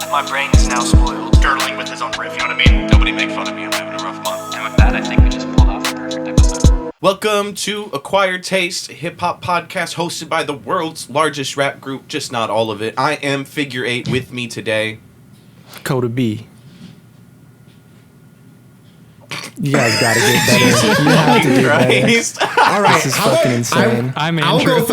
My brain is now spoiled. Girdling with his own riff, you know what I mean? Nobody make fun of me, I'm having a rough month. And with that, I think we just pulled off a perfect episode. Welcome to Acquired Taste, a hip-hop podcast hosted by the world's largest rap group, just not all of it. I am Figure 8 with me today. Coda B. You guys gotta get better. You have to get better. All right, This is fucking insane. I'm Andrew.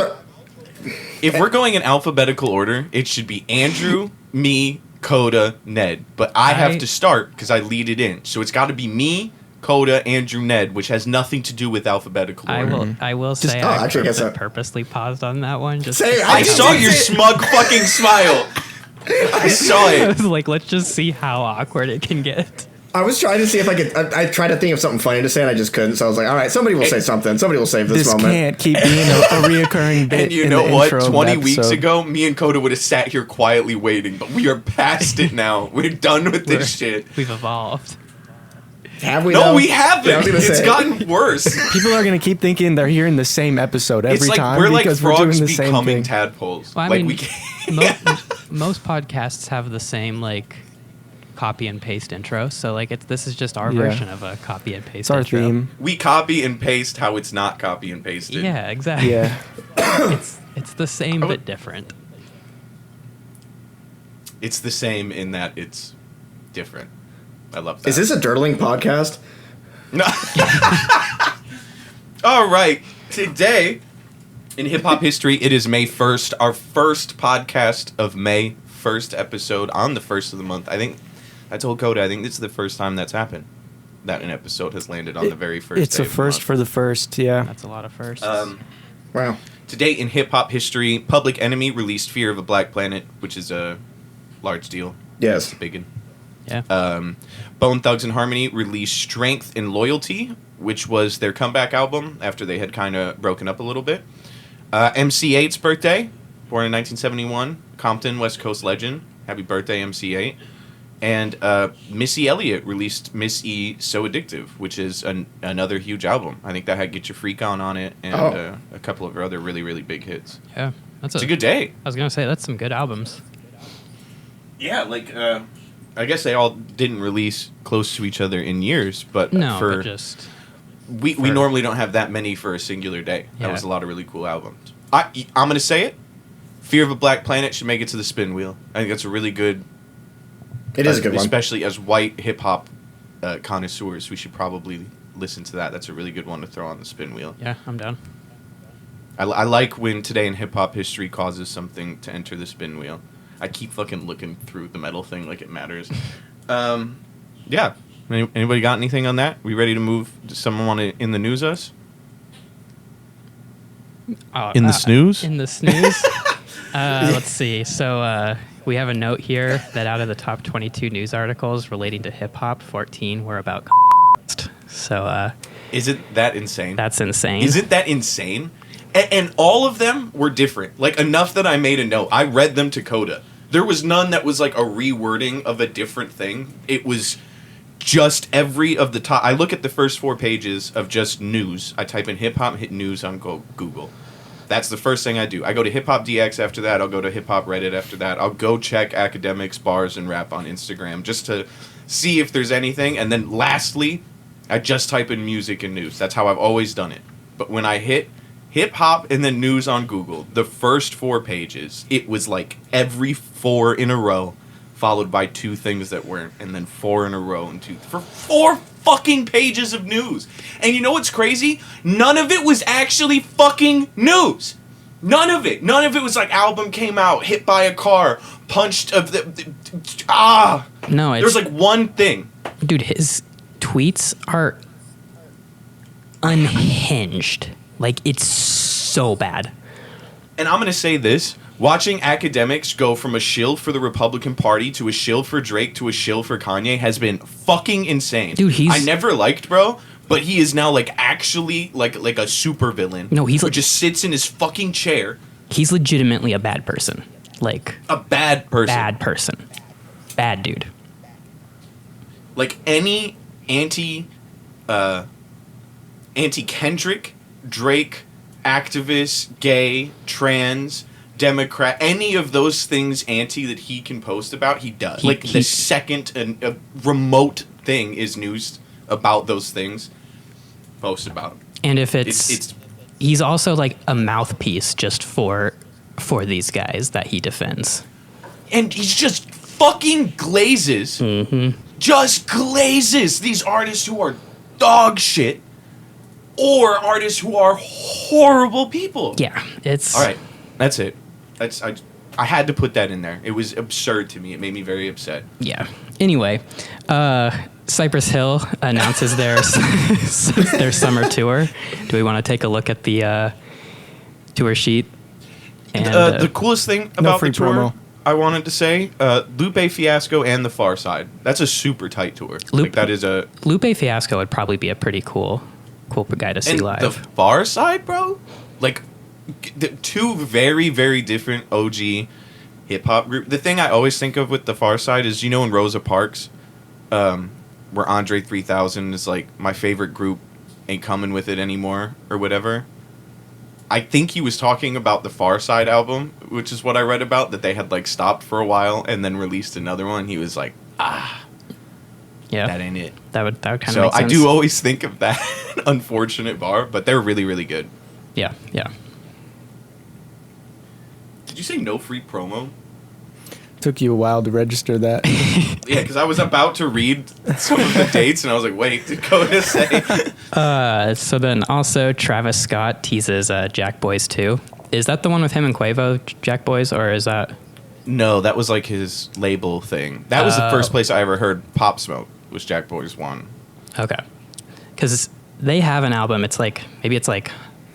If we're going in alphabetical order, it should be Andrew, me, Coda, Ned. But I have to start because I lead it in. So it's got to be me, Coda, Andrew, Ned, which has nothing to do with alphabetical order. I will say I purposely paused on that one. I saw your smug fucking smile. I saw I it. was like, let's just see how awkward it can get. I was trying to see if I could. I tried to think of something funny to say, and I just couldn't. So I was like, all right, somebody will say something. Somebody will save this moment. This can't keep being a reoccurring bit. And you in know the what? intro of the 20 weeks episode. ago, me and Coda would have sat here quietly waiting, but we are past it now. We're done with this shit. We've evolved. Have we? No, though? we haven't. Yeah, I was gonna It's say. gotten worse. People are gonna keep thinking they're hearing the same episode every It's like time we're like because frogs we're doing the same becoming thing. tadpoles. Well, I like mean, we can't. most podcasts have the same like copy and paste intro, so like this is just our Yeah. version of a copy and paste. It's our intro. theme. We copy and paste how it's not copy and pasted. Yeah, exactly. Yeah. It's the same but different. It's the same in that it's different. I love that. Is this a Dirtling podcast? No. All right. Today, in hip hop history, it is May 1st, our first podcast of May, first episode on the first of the month. I think I told Coda, I think this is the first time that's happened. That an episode has landed on the very first It's day a of the first month. for the first, yeah. That's a lot of firsts. Wow. Today in hip hop history, Public Enemy released Fear of a Black Planet, which is a large deal. Yes. It's a big one. Yeah. Bone Thugs and Harmony released Strength and Loyalty, which was their comeback album after they had kind of broken up a little bit. MC8's birthday, born in 1971, Compton, West Coast legend. Happy birthday, MC8. And Missy Elliott released Miss E So Addictive, which is another huge album. I think that had Get Your Freak On it, and a couple of her other really, really big hits. Yeah. It's a good day. I was gonna say that's some good albums. Yeah, like, I guess they all didn't release close to each other in years, but No, for... but just We normally don't have that many for a singular day. Yeah. That was a lot of really cool albums. I'm going to say it. Fear of a Black Planet should make it to the spin wheel. I think that's a really good... It is a good one. Especially as white hip-hop connoisseurs, we should probably listen to that. That's a really good one to throw on the spin wheel. yeah, I'm down. I like when Today in Hip-Hop History causes something to enter the spin wheel. I keep fucking looking through the metal thing like it matters. Yeah. Anybody got anything on that? We ready to move? Does someone want to in the news us? In the snooze? In the snooze. Let's see. So we have a note here that out of the top 22 news articles relating to hip hop, 14 were about. So Isn't that insane? that's insane. Isn't that insane? And all of them were different. Like, enough that I made a note. I read them to Coda. There was none that was like a rewording of a different thing. It was just every of the top. I look at the first 4 pages of just news. I type in hip hop, hit news on Google. That's the first thing I do. I go to Hip Hop DX after that. I'll go to Hip Hop Reddit after that. I'll go check academics, bars, and rap on Instagram just to see if there's anything. And then lastly, I just type in music and news. That's how I've always done it. But when I hit hip hop and then news on Google, the first 4 pages, it was like every 4 in a row, followed by 2 things that weren't, and then 4 in a row and 2 for 4 fucking pages of news. And you know what's crazy? None of it was actually fucking news. None of it. None of it was like album came out, hit by a car, punched of the No, it's There's like one thing. dude. His tweets are unhinged. Like it's so bad. And I'm going to say this. Watching academics go from a shill for the Republican Party to a shill for Drake to a shill for Kanye has been fucking insane. Dude, I never liked bro, but he is now like actually like a super villain. No, he's who like- just sits in his fucking chair. He's legitimately a bad person. Like A bad person. bad person. Bad dude. Like any anti Kendrick, Drake, activist, gay, trans, Democrat, any of those things anti that he can post about, he does. The second a remote thing is news about those things, post about them. And if it's he's also like a mouthpiece just for these guys that he defends. And he's just fucking glazes. Mm-hmm. Just glazes these artists who are dog shit or artists who are horrible people. Yeah, it's... All right, that's it. I had to put that in there. It was absurd to me. It made me very upset. Yeah. Anyway, Cypress Hill announces their summer tour. Do we want to take a look at the tour sheet? And, the coolest thing about free the tour, promo. I wanted to say, Lupe Fiasco and The Far Side. That's a super tight tour. That is a... Lupe Fiasco would probably be a pretty cool guy to see and live. The Far Side, bro? The two very, very different OG hip-hop group. The thing I always think of with The Far Side is, in Rosa Parks, where Andre 3000 is like, my favorite group ain't coming with it anymore, or whatever. I think he was talking about the Far Side album, which is what I read about, that they had stopped for a while and then released another one. He was like, yeah, that ain't it. That would kind of make sense. So I do always think of that unfortunate bar, but they're really, really good. Yeah. Did you say no free promo? Took you a while to register that. Yeah, because I was about to read some of the dates, and I was like, wait, did Coda say? So then also Travis Scott teases Jack Boys 2. Is that the one with him and Quavo, Jack Boys, or is that... No, that was his label thing. That was the first place I ever heard Pop Smoke, was Jack Boys 1. Okay. Because they have an album, maybe it's I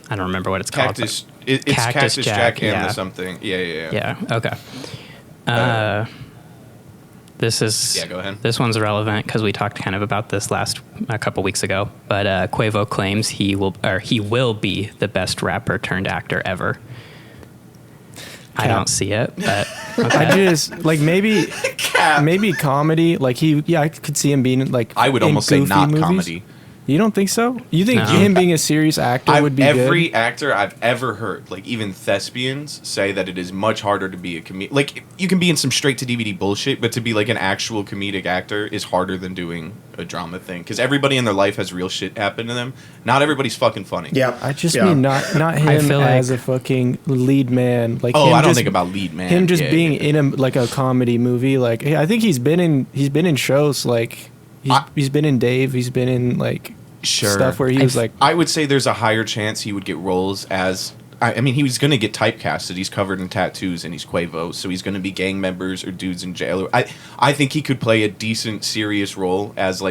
don't remember what it's called. It's Cactus Jack and the something. Yeah. Yeah, okay. This is... Yeah, go ahead. This one's relevant because we talked kind of about this a couple weeks ago. But Quavo claims he will be the best rapper turned actor ever. I don't see it, but okay. I just maybe comedy. I could see him being I would almost say not movies. Comedy. You don't think so? You think No. him being a serious actor would be every good? actor I've ever heard, even thespians, say that it is much harder to be a comedian. You can be in some straight-to-DVD bullshit, but to be, an actual comedic actor is harder than doing a drama thing. Because everybody in their life has real shit happen to them. Not everybody's fucking funny. Yeah. I just mean not him as a fucking lead man. I don't think about lead man. Him just being in a comedy movie. I think he's been in shows, he's been in Dave, he's been in, Sure. stuff where he was I would say there's a higher chance he would get roles as... I mean, he was going to get typecasted. He's covered in tattoos and he's Quavo, so he's going to be gang members or dudes in jail. I think he could play a decent, serious role as,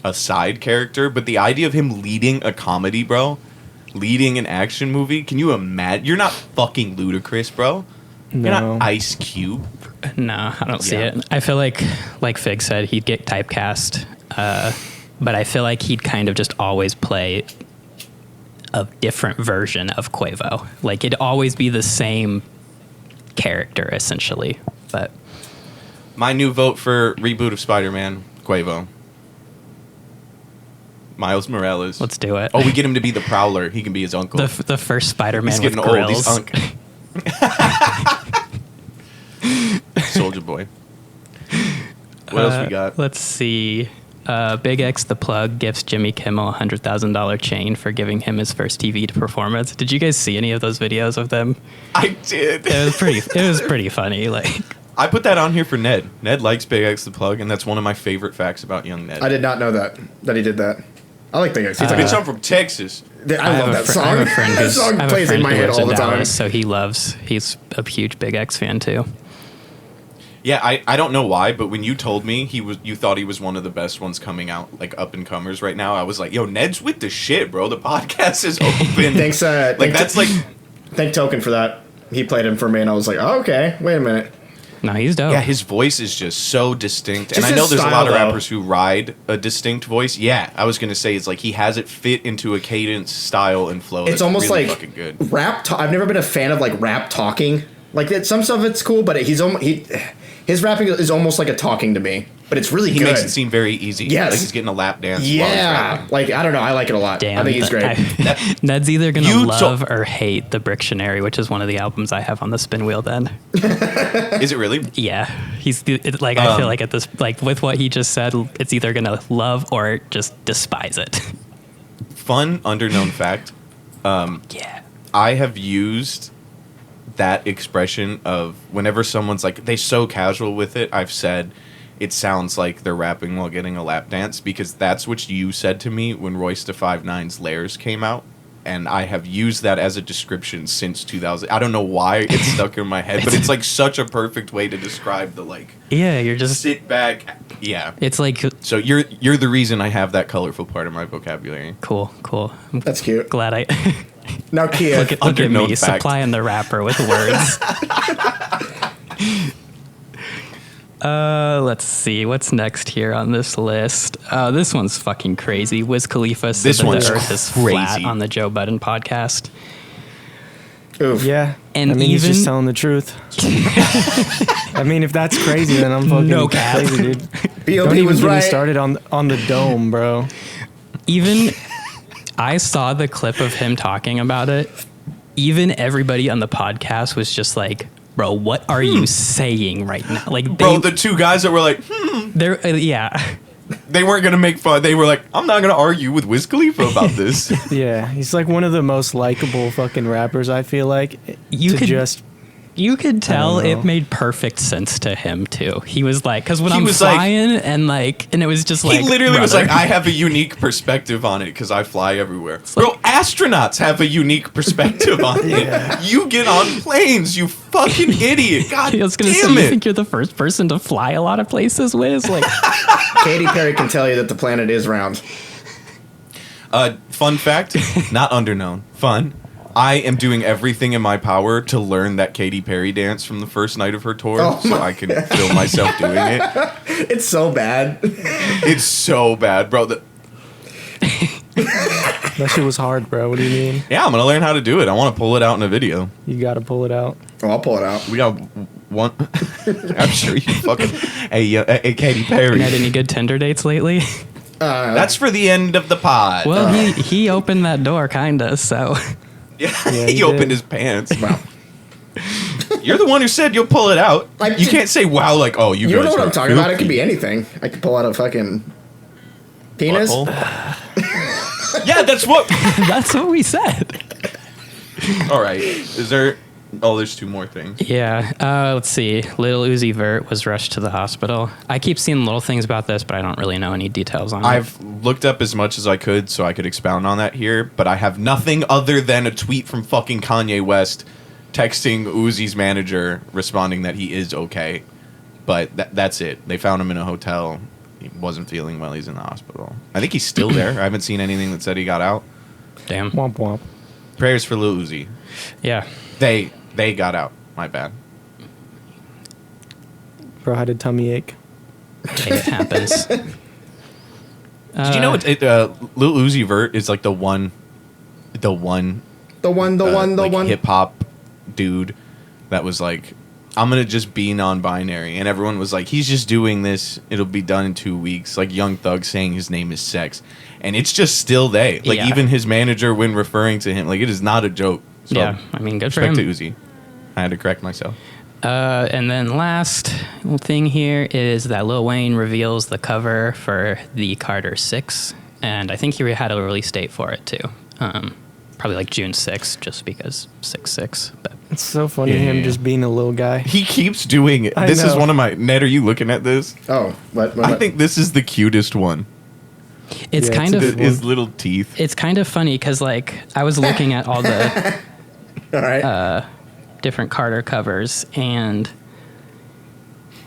a side character, but the idea of him leading a comedy, bro, leading an action movie, can you imagine? You're not fucking Ludacris, bro. No. You're not Ice Cube. No, I don't see it. I feel like Fig said, he'd get typecast, but I feel like he'd kind of just always play a different version of Quavo. It'd always be the same character, essentially. But my new vote for reboot of Spider-Man, Quavo. Miles Morales. let's do it. Oh, we get him to be the Prowler. He can be his uncle. the first Spider-Man He's with getting old. He's grills. Soldier Boy. What else we got? Let's see. Big X the Plug gives Jimmy Kimmel a $100,000 chain for giving him his first TV performance. Did you guys see any of those videos of them? I did. It was pretty funny. I put that on here for Ned. Ned likes Big X the Plug, and that's one of my favorite facts about young Ned. I did not know that he did that. I like Big X. He's Bitch, I'm from Texas. I love that song. I have a friend That song plays in my head all the time. So he's a huge Big X fan too. Yeah, I don't know why, but when you told me you thought he was one of the best ones coming out, up and comers right now, I was like, yo, Ned's with the shit, bro. The podcast is open. Thanks. Thank Token for that. He played him for me, and I was like, oh, okay, wait a minute. No, he's dope. Yeah, his voice is just so distinct. And Just I know his there's a style, lot of though. rappers who ride a distinct voice. Yeah, I was going to say, it's he has it fit into a cadence, style, and flow. It's that's almost really like fucking good. rap. I've never been a fan of rap talking. Some stuff it's cool, but his rapping is almost like a talking to me. but it's really He good. makes it seem very easy. Yes. Like he's getting a lap dance. While he's Yeah, rapping. like I don't know, I like it a lot. Damn, I think he's great. Ned's either gonna You love or hate the Brictionary, which is one of the albums I have on the spin wheel. Then, Is it really? yeah, like I feel like at this, like with what he just said, it's either gonna love or just despise it. Fun underknown fact. Yeah, I have used that expression of whenever someone's like they so casual with it, I've said it sounds like they're rapping while getting a lap dance, because that's what you said to me when Royce da 5'9's Layers came out, and I have used that as a description since 2000. I don't know why it's stuck in my head, but it's like such a perfect way to describe the like yeah, you're just. sit back. Yeah. It's like So you're the reason I have that colorful part of my vocabulary. cool. I'm That's cute. glad I Now, Kia, look at Underknown me fact. supplying the rapper with words. Let's see what's next here on this list. This one's fucking crazy. Wiz Khalifa said This that one's the Earth is crazy. flat on the Joe Budden podcast. oof. Yeah. And I mean, he's even- just telling the truth. I mean, if that's crazy, then I'm fucking No cap. crazy, dude. B.O.B. Don't even was get me right. started on the dome, bro. Even I saw the clip of him talking about it. Even everybody on the podcast was just like, "Bro, what are you saying right now?" Like, Bro, the two guys that were like, they're yeah. they weren't gonna make fun. They were like, I'm not gonna argue with Wiz Khalifa about this. Yeah, he's like one of the most likable fucking rappers, I feel like. You could- just You could tell know. it made perfect sense to him too. He was like, because when He I'm was like- flying and it was just like He literally was brother. like, I have a unique perspective on it because I fly everywhere. Bro, astronauts have a unique perspective on it. You get on planes, you fucking idiot. God I was gonna say, damn you it. think you're the first person to fly a lot of places, Wiz? Like, Katy Perry can tell you that the planet is round. Fun fact, not underknown. Fun. I am doing everything in my power to learn that Katy Perry dance from the first night of her tour, Oh so I can film myself doing it. It's so bad. It's so bad, bro. that shit was hard, bro. What do you mean? Yeah, I'm gonna learn how to do it. I want to pull it out in a video. You got to pull it out. Oh, I'll pull it out. We got one. I'm sure you fucking. Hey, Katy Perry. had any good Tinder dates lately? That's for the end of the pod. Well, he opened that door, kinda. So yeah, Yeah, he he opened did. his pants. Wow. You're the one who said you'll pull it out. You can't say wow like, oh, you You guys don't know what are I'm talking about. It could filthy. be anything. I could pull out a fucking penis. Butthole. Yeah, that's what. that's what we said. All right. Is there? Oh, there's two more things. Yeah. Let's see. Little Uzi Vert was rushed to the hospital. I keep seeing little things about this, but I don't really know any details on it. I've looked up as much as I could so I could expound on that here, but I have nothing other than a tweet from fucking Kanye West texting Uzi's manager responding that he is okay. But that's it. They found him in a hotel. He wasn't feeling well. He's in the hospital. I think he's still there. I haven't seen anything that said he got out. Damn. Womp womp. Prayers for Lil Uzi. Yeah. They got out. My bad. Bro had a tummy ache. Hey, it happens. Did you know Lil Uzi Vert is like the one hip hop dude that was like, I'm gonna just be non-binary, and everyone was like, he's just doing this. It'll be done in 2 weeks. Like Young Thug saying his name is Sex, and it's just still they. Like Yeah. even his manager, when referring to him, like it is not a joke. So, Yeah, I mean, good for respect him. to Uzi. I had to correct myself. And then last thing here is that Lil Wayne reveals the cover for the Carter 6, and I think he had a release date for it too. Probably like June 6th, just because 6/6. But It's so funny Yeah. him just being a little guy. He keeps doing it. I This is know. one of my. Ned, are you looking at this? Oh, what? I think this is the cutest one. it's Yeah, kind it's of a His little teeth. it's kind of funny because like I was looking at all the All right. different Carter covers, and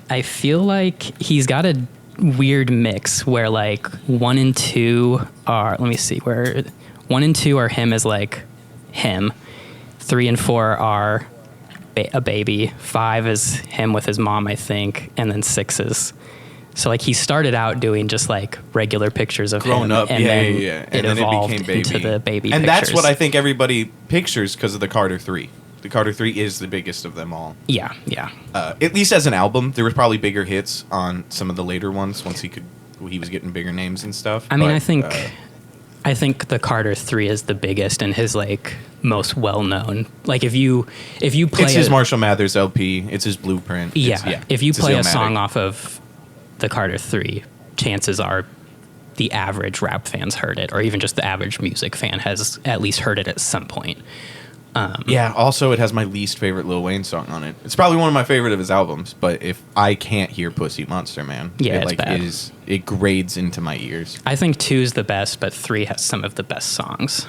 I feel like he's got a weird mix where like 1 and 2 are, let me see, where 1 and 2 are him as like him, 3 and 4 are a baby, 5 is him with his mom, I think, and then 6 is. So like he started out doing just like regular pictures of Grown him, up, and then yeah. it And then evolved it became baby. into the baby and pictures. that's what I think everybody pictures because of the Carter 3. The Carter 3 is the biggest of them all. Yeah. At least as an album, there was probably bigger hits on some of the later ones once he was getting bigger names and stuff. I mean, But, I think the Carter 3 is the biggest and his like most well known. Like if you play it's his Marshall Mathers LP. It's his Blueprint. Yeah. If you it's play a Illmatic. song off of the Carter 3, chances are the average rap fan's heard it, or even just the average music fan has at least heard it at some point. Yeah. Also, it has my least favorite Lil Wayne song on it. It's probably one of my favorite of his albums. But if I can't hear Pussy Monster, man, Yeah, it it's like bad. it grades into my ears. I think 2 is the best, but 3 has some of the best songs.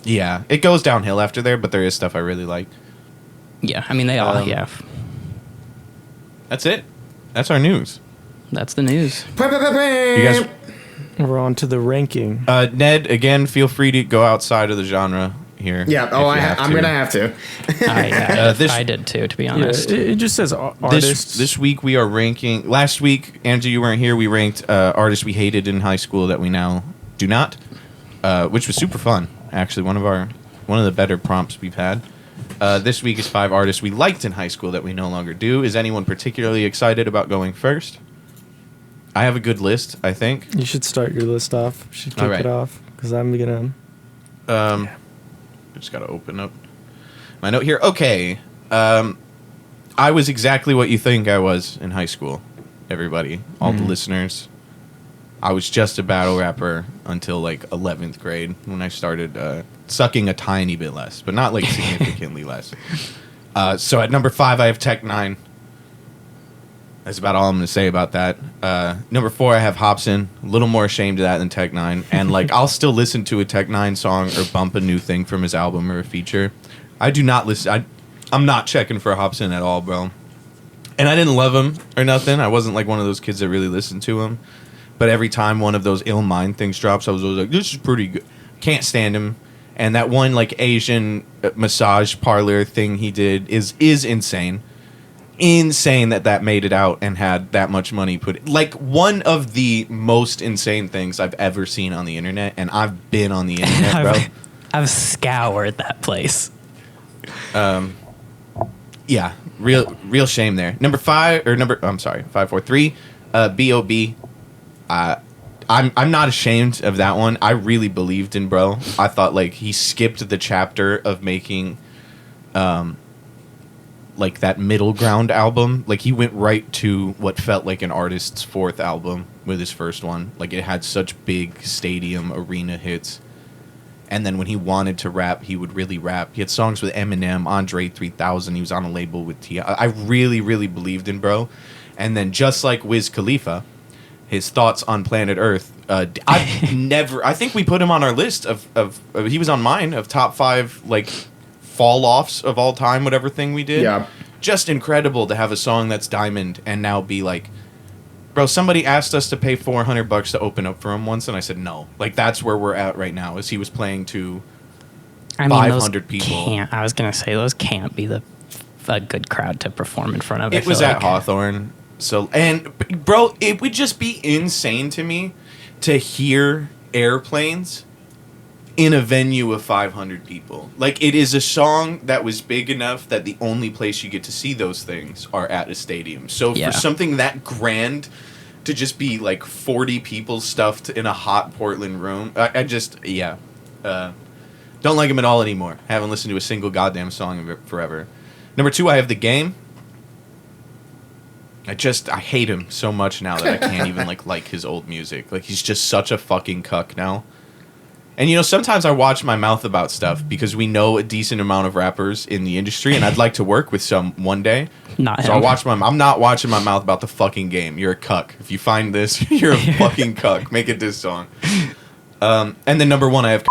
Yeah, it goes downhill after there, but there is stuff I really like. Yeah, I mean they all. Um, That's it. That's our news. That's the news. You guys, We're on to the ranking. Ned, again, feel free to go outside of the genre here. Yeah. if Oh, you have I'm to. gonna have to. I did too, to be Yeah, honest. it just says artists. This week we are ranking. Last week, Andrew, you weren't here. We ranked artists we hated in high school that we now do not, which was super fun. Actually, one of the better prompts we've had. This week is 5 artists we liked in high school that we no longer do. Is anyone particularly excited about going first? I have a good list, I think. You should start your list off. You should kick All right. it off because I'm gonna. I just got to open up my note here. Okay. I was exactly what you think I was in high school, everybody. All the listeners. I was just a battle rapper until like 11th grade when I started sucking a tiny bit less, but not like significantly less. So at number 5, I have Tech 9. That's about all I'm going to say about that. Number 4, I have Hobson. A little more ashamed of that than Tech 9. And like, I'll still listen to a Tech 9 song or bump a new thing from his album or a feature. I do not listen. I'm not checking for Hobson at all, bro. And I didn't love him or nothing. I wasn't like one of those kids that really listened to him. But every time one of those Ill Mind things drops, I was always like, this is pretty good. Can't stand him. And that one like Asian massage parlor thing he did is insane. Insane that made it out and had that much money put. Like one of the most insane things I've ever seen on the internet, and I've been on the internet, bro. I've scoured that place. Yeah, real shame there. I'm sorry, 5, 4, 3. B.O.B. I'm not ashamed of that one. I really believed in bro. I thought like he skipped the chapter of making like that middle ground album. Like he went right to what felt like an artist's 4th album with his first one. Like it had such big stadium arena hits. And then when he wanted to rap, he would really rap. He had songs with Eminem, Andre 3000. He was on a label with T.I. I really, really believed in bro. And then just like Wiz Khalifa, his thoughts on planet Earth. I think we put him on our list of he was on mine of top 5 like fall offs of all time, whatever thing we did. Yeah. Just incredible to have a song that's diamond and now be like, bro, somebody asked us to pay $400 to open up for him once, and I said no. Like that's where we're at right now. Is he was playing to 500 people. I was gonna say those can't be a good crowd to perform in front of. It was at Hawthorne. So, and bro, it would just be insane to me to hear Airplanes in a venue of 500 people. Like, it is a song that was big enough that the only place you get to see those things are at a stadium. So Yeah. for something that grand to just be like 40 people stuffed in a hot Portland room, I just, yeah. Don't like him at all anymore. Haven't listened to a single goddamn song of it forever. Number 2, I have The Game. I hate him so much now that I can't even like his old music. Like he's just such a fucking cuck now. And you know, sometimes I watch my mouth about stuff because we know a decent amount of rappers in the industry, and I'd like to work with some one day. Not So him. I'm not watching my mouth about the fucking game. You're a cuck. If you find this, you're a fucking cuck. Make a diss song. And then number 1, I have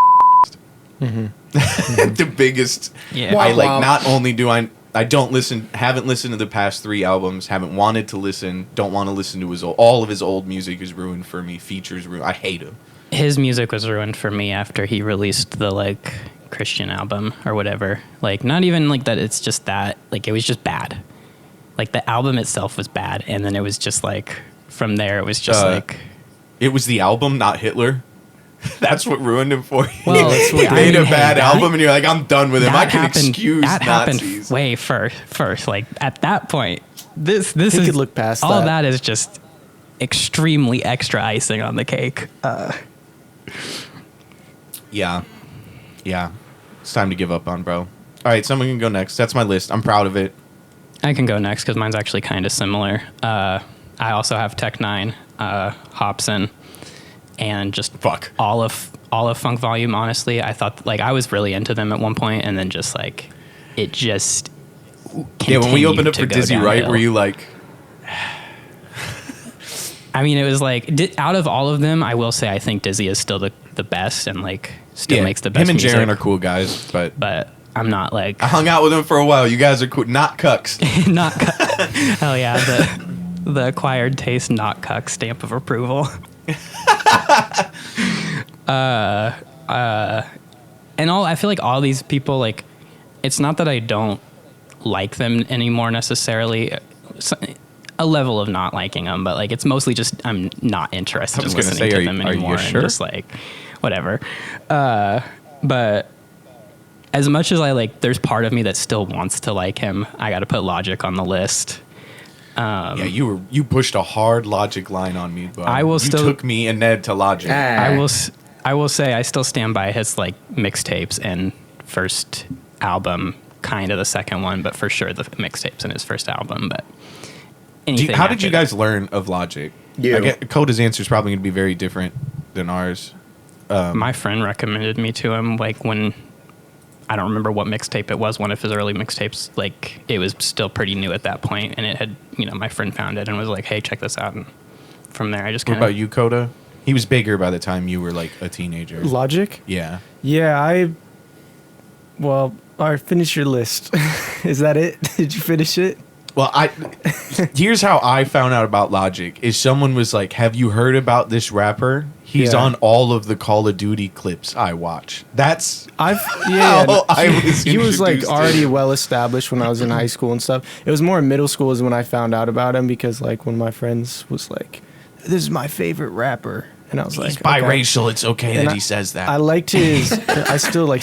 the biggest. Yeah. I like. Wow. Not only do I haven't listened to the past 3 albums, haven't wanted to listen, don't want to listen to all of his old music is ruined for me, features ruined. I hate him. His music was ruined for me after he released the like Christian album or whatever. Like not even like that. It's just that like it was just bad. Like the album itself was bad, and then it was just like from there it was just like It was the album, not Hitler. That's what ruined him for you. Well, he I made mean, a bad hey, album, and you're like, I'm done with him. I that can happened, excuse that happened Nazis. way first. Like at that point, this He is could look past all that. that is just extremely extra icing on the cake. Yeah. It's time to give up on bro. All right, someone can go next. That's my list. I'm proud of it. I can go next because mine's actually kind of similar. I also have Tech Nine, Hobson, and just Fuck. all of Funk Volume. Honestly, I thought like I was really into them at one point, and then just like it just Yeah, when we opened continued up to for go Dizzy Wright, downhill. were you like, I mean, it was like out of all of them, I will say I think Dizzy is still the best, and like still makes the best. Him and music, Jaren are cool guys, but I'm not like I hung out with him for a while. You guys are cool. Not cucks. not. Hell yeah, the acquired taste, not cuck stamp of approval. And I feel like all these people, like, it's not that I don't like them anymore necessarily. A level of not liking them, but like it's mostly just I'm not interested in listening to them anymore. sure? And just like whatever. But as much as I like, there's part of me that still wants to like him. I got to put Logic on the list. Yeah, you pushed a hard Logic line on me, but I will you still- took me and Ned to Logic. I will say I still stand by his like mixtapes and first album, kind of the second one, but for sure the mixtapes in his first album. But anything How did after you guys learn of Logic? You. I get Coda's answer is probably going to be very different than ours. my friend recommended me to him like when I don't remember what mixtape it was, one of his early mixtapes. Like it was still pretty new at that point, and it had my friend found it and was like, "Hey, check this out." And from there, I just What kind about of you, Coda? He was bigger by the time you were like a teenager. Logic? Yeah. Yeah, all right, finish your list. Is that it? Did you finish it? Well, here's how I found out about Logic. Is someone was like, "Have you heard about this rapper? He's Yeah. on all of the Call of Duty clips I watch." That's Yeah. how I was He was like introduced to already him. well established when I was in high school and stuff. It was more in middle school is when I found out about him because like one of my friends was like, "This is my favorite rapper," and I was He's like, okay. biracial. It's okay And that he says that. I liked his. I still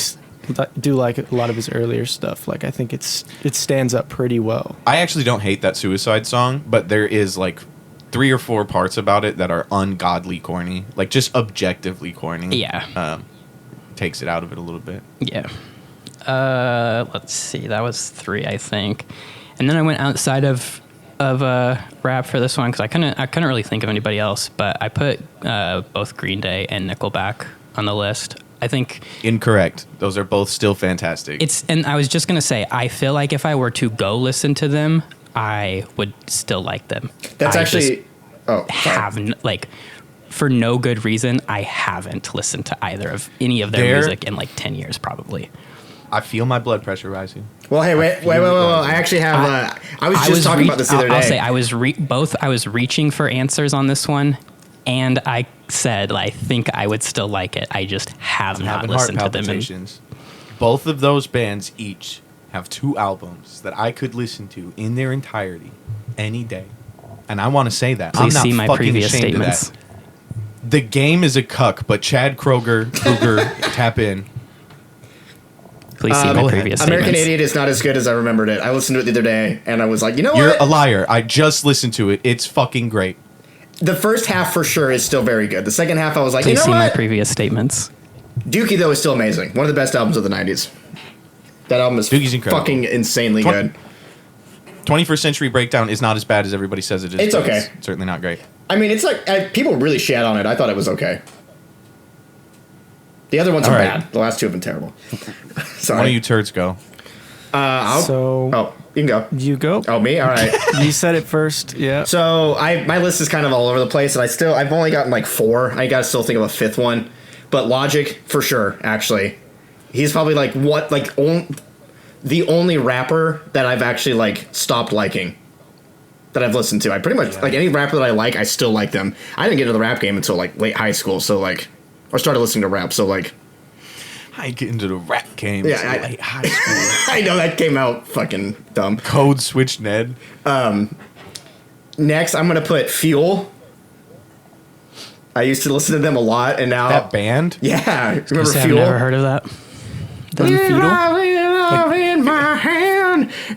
do like a lot of his earlier stuff. Like I think it stands up pretty well. I actually don't hate that Suicide song, but there is like 3 or 4 parts about it that are ungodly corny, like just objectively corny. Yeah. Takes it out of it a little bit. Yeah. Let's see. That was 3, I think. And then I went outside of rap for this one because I couldn't really think of anybody else. But I put both Green Day and Nickelback on the list. I think Incorrect. Those are both still fantastic. and I was just gonna say, I feel like if I were to go listen to them, I would still like them. That's I actually. just Oh, sorry. haven't like. For no good reason, I haven't listened to either of any of their They're- music in like 10 years, probably. I feel my blood pressure rising. Well, hey, wait. I actually have. I was just talking about this the other day. I'll say I was I was reaching for answers on this one, and I said I think I would still like it. I just have not Having heart listened to them. In, palpitations. Both of those bands each have 2 albums that I could listen to in their entirety any day. And I want to say that. please I'm not see my fucking previous ashamed statements. of that. The Game is a cuck, but Chad Kruger, tap in. Please see go my ahead. previous American statements. Idiot is not as good as I remembered it. I listened to it the other day, and I was like, you know You're what? a liar. I just listened to it. It's fucking great. The first half for sure is still very good. The second half, I was like, Please you know see my what? previous statements. Dookie though is still amazing. One of the best albums of the '90s. That album is Dookie's incredible. fucking insanely good. 21st Century Breakdown is not as bad as everybody says it is. It's but okay. It's certainly not great. I mean, it's like people really shat on it. I thought it was okay. The other ones All are right. bad. The last 2 have been terrible. Sorry. One of you turds go. Oh, you can go. You go. Oh, me? All right. You said it first. Yeah. So my list is kind of all over the place, and I've only gotten like 4. I gotta still think of a 5th one, but Logic for sure. Actually, he's probably like the only rapper that I've actually like stopped liking. That I've listened to. I pretty much like any rapper that I like. I still like them. I didn't get into the rap game until like late high school, so like I started listening to rap. So like I get into the rap game. Yeah, It's I- late high school. I know that came out fucking dumb. Code switch Ned. Next, I'm gonna put Fuel. I used to listen to them a lot, and now That band? yeah, remember I've Fuel? never heard of that.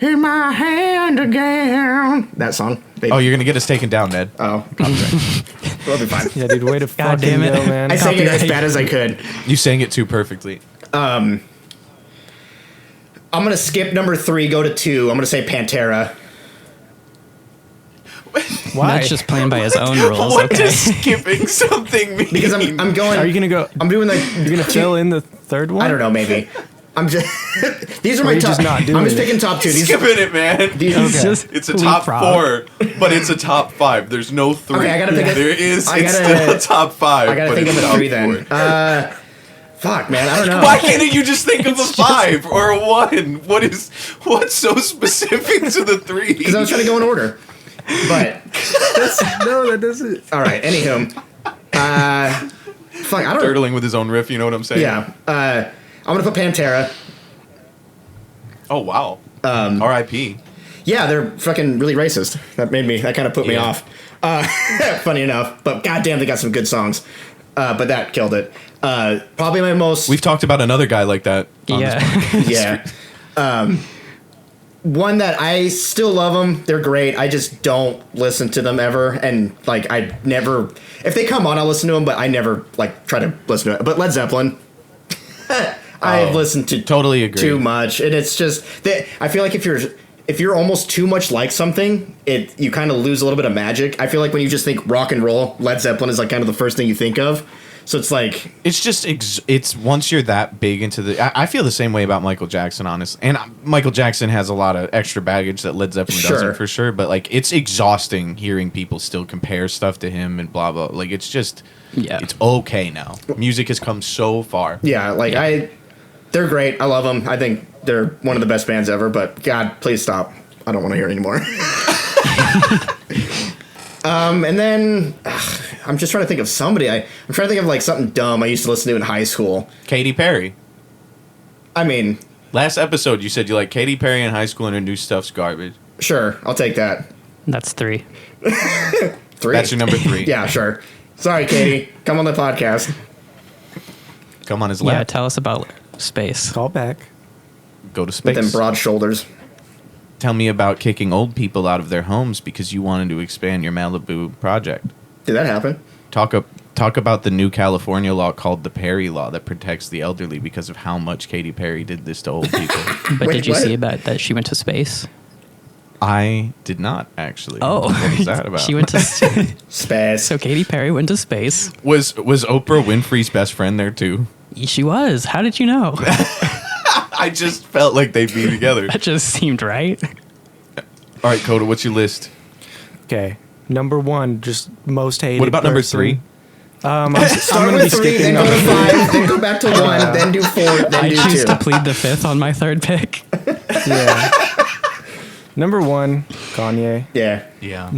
In my hand again. That song. Oh, you're gonna get us taken down, Ned. Oh, okay. We'll be fine. Yeah, dude, way to God fucking damn it. go, man. I sang it as bad as I could. You sang it too perfectly. I'm gonna skip number 3, go to 2. I'm gonna say Pantera. Why? That's just playing by his own rules. What Okay. does skipping something mean? Because I'm going. Are you gonna go? I'm doing like. You're gonna fill in the third one? I don't know. Maybe. I'm just. These are Or my you're top. just not doing I'm just it? picking top 2. These. Skipping it, man. These It's just It's a top leapfrog. 4, but it's a top 5. There's no 3. Okay, I gotta pick it. There is. I It's gotta- still a top 5. I gotta but think it's of a top 3 then. 4. Fuck, man. I don't know. Why can't you just think of a 5 or a 1? What's so specific to the 3? Because I was trying to go in order. But No, that doesn't. all right. Anywho, fuck. I don't. Dirtling with his own riff. You know what I'm saying? Yeah. I'm gonna put Pantera. Oh wow. R.I.P. Yeah, they're fucking really racist. That kind of put me Yeah. off. Funny enough, but goddamn, they got some good songs. But that killed it. Probably my most. We've talked about another guy like that. On this Yeah. yeah. One that I still love them. They're great. I just don't listen to them ever, and like I never. If they come on, I'll listen to them, but I never like try to listen to it. But Led Zeppelin, I've listened to totally agree. too much, and it's just that I feel like if you're almost too much like something, you kind of lose a little bit of magic. I feel like when you just think rock and roll, Led Zeppelin is like kind of the first thing you think of. So it's like It's just it's once you're that big into the. I feel the same way about Michael Jackson, honestly. And Michael Jackson has a lot of extra baggage that Led Zeppelin Sure. doesn't, for sure. But like, it's exhausting hearing people still compare stuff to him and blah blah. Like, it's just Yeah. it's okay now. Music has come so far. yeah, like they're great. I love them. I think they're one of the best bands ever. But God, please stop. I don't want to hear it anymore. And then I'm just trying to think of somebody. I'm trying to think of like something dumb I used to listen to in high school. Katy Perry. I mean, Last episode, you said you like Katy Perry in high school and her new stuff's garbage. sure, I'll take that. That's 3. 3. That's your number 3. Yeah, sure. Sorry, Katie. Come on the podcast. Come on his Yeah, lap. tell us about space. Call back. Go to With space. them broad shoulders. Tell me about kicking old people out of their homes because you wanted to expand your Malibu project. Did that happen? Talk about the new California law called the Perry Law that protects the elderly because of how much Katy Perry did this to old people. But Wait, did you what? see about that she went to space? I did not actually. Oh, What was that about? she went to. Spaz. So Katy Perry went to space. was Oprah Winfrey's best friend there too? She was. How did you know? I just felt like they'd be together. That just seemed right. All right, Coda, what's your list? Okay. Number 1, just most hated. What about number person. 3? I'm Start gonna be with 3, skipping then go to number 5, then go back to 1, then do 4, then I do choose 2. to plead the 5th on my 3rd pick. Yeah. Number 1, Kanye. Yeah. Yeah.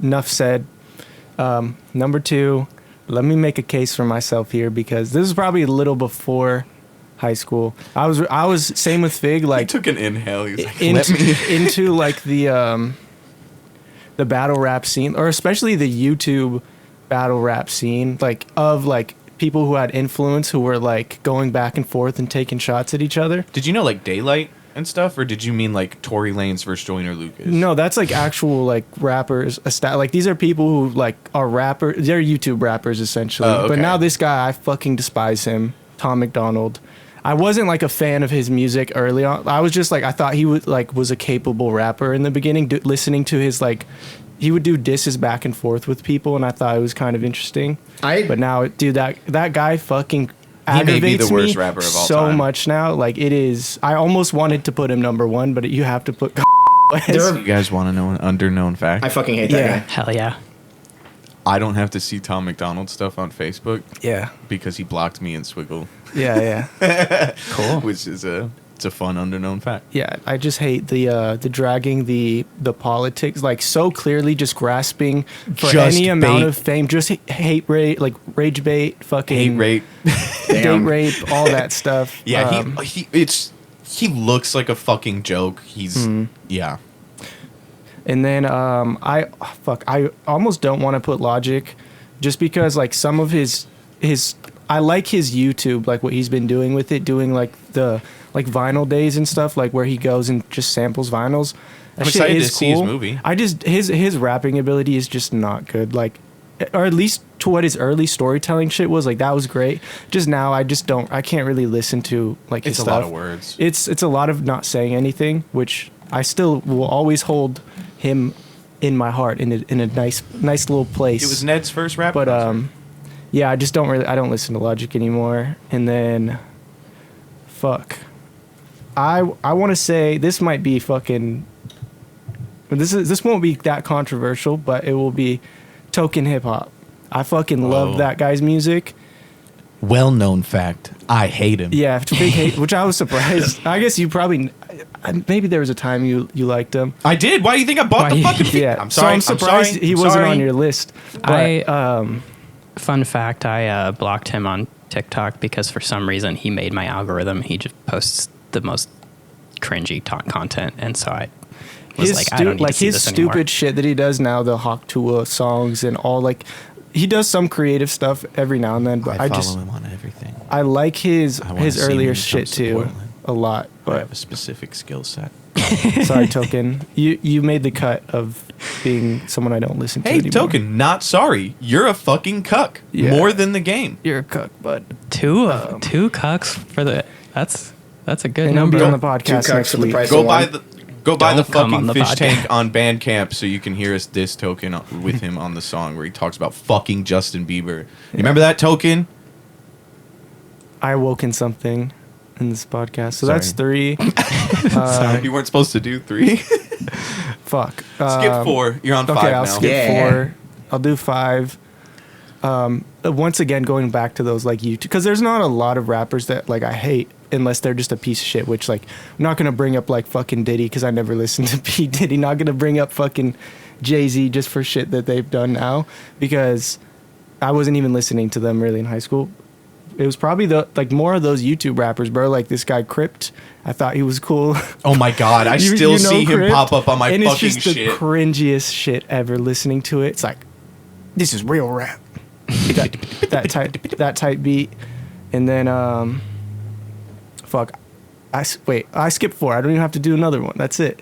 Enough said. Number 2, let me make a case for myself here because this is probably a little before high school. I was same with Fig, He like took an inhale. He was like, let me. into like the battle rap scene, or especially the YouTube battle rap scene, like of like people who had influence who were like going back and forth and taking shots at each other. Did you know like Daylight and stuff, or did you mean like Tory Lanez versus Joyner Lucas? No, that's like actual like rappers. Like these are people who like are rappers. They're YouTube rappers essentially. Oh, okay. But now this guy, I fucking despise him. Tom McDonald. I wasn't like a fan of his music early on. I was just like I thought he was a capable rapper in the beginning. Listening to his like, he would do disses back and forth with people, and I thought it was kind of interesting. But now, dude, that guy fucking He may be aggravates the worst me rapper of all so time. much now. Like it is. I almost wanted to put him number 1, but you have to put. There You guys want to know an underknown fact? I fucking hate that Yeah. guy. Hell yeah. I don't have to see Tom McDonald stuff on Facebook Yeah. because he blocked me in Swiggle, Yeah. Yeah. Cool. which is it's a fun underknown fact. Yeah, I just hate the dragging the politics, like so clearly just grasping for Just any amount bait. of fame, just hate rate, like rage bait, fucking Hate rate. date Damn. rape, all that stuff. Yeah, he looks like a fucking joke. He's yeah. And then I almost don't want to put Logic just because like some of his I like his YouTube, like what he's been doing with it, doing like the like vinyl days and stuff, like where he goes and just samples vinyls. That I'm shit excited is to see his movie. I just his rapping ability is just not good. Like, or at least to what his early storytelling shit was, like that was great. Just now, I can't really listen to like his It's a stuff. lot of words. It's a lot of not saying anything, which I still will always hold him in my heart in a nice little place. It was Ned's first rap But concert. yeah, I don't listen to Logic anymore. And then fuck. I want to say this might be fucking this won't be that controversial, but it will be Token hip hop. I fucking love that guy's music. Well-known fact, I hate him. Yeah, big hate, which I was surprised. I guess you probably maybe there was a time you liked him. I did. Why do you think I bought the Why- fucking? Yeah, I'm sorry. So I'm surprised sorry, he I'm wasn't sorry. on your list. But, Fun fact: I blocked him on TikTok because for some reason he made my algorithm. He just posts the most cringy content, and so I was like, I don't need to see his this stupid anymore. shit that he does now, the Hawk Tua songs and all, like he does some creative stuff every now and then, but I just him on everything. I like his I wanna see him earlier when he shit comes to too Portland. a lot. I have But a specific skill set. sorry, Token, you made the cut of being someone I don't listen to Hey, anymore. Token, not sorry. You're a fucking cuck. Yeah. More than the game. You're a cook, bud. Two cucks for the that's a good And he'll number. be on the Two podcast cucks next for the week. price Go of buy one. the Don't come on fucking the fish podcast. tank on Bandcamp so you can hear us diss Token with him on the song where he talks about fucking Justin Bieber. You remember that, Token? I awoke in something in this podcast, so Sorry. that's 3. You weren't supposed to do 3. Fuck. Skip 4. You're on 5 Okay, now. I'll skip Yeah. 4. I'll do 5. Once again, going back to those like YouTube, because there's not a lot of rappers that like I hate unless they're just a piece of shit. Which like I'm not gonna bring up like fucking Diddy because I never listened to P Diddy. Not gonna bring up fucking Jay-Z just for shit that they've done now because I wasn't even listening to them really in high school. It was probably the like more of those YouTube rappers, bro. Like this guy Crypt. I thought he was cool. Oh my god, I You- still you know see him Crypt? pop up on my and fucking it's just shit. the cringiest shit ever. Listening to it, it's like this is real rap. that type beat, and then fuck. I skipped 4. I don't even have to do another one. That's it.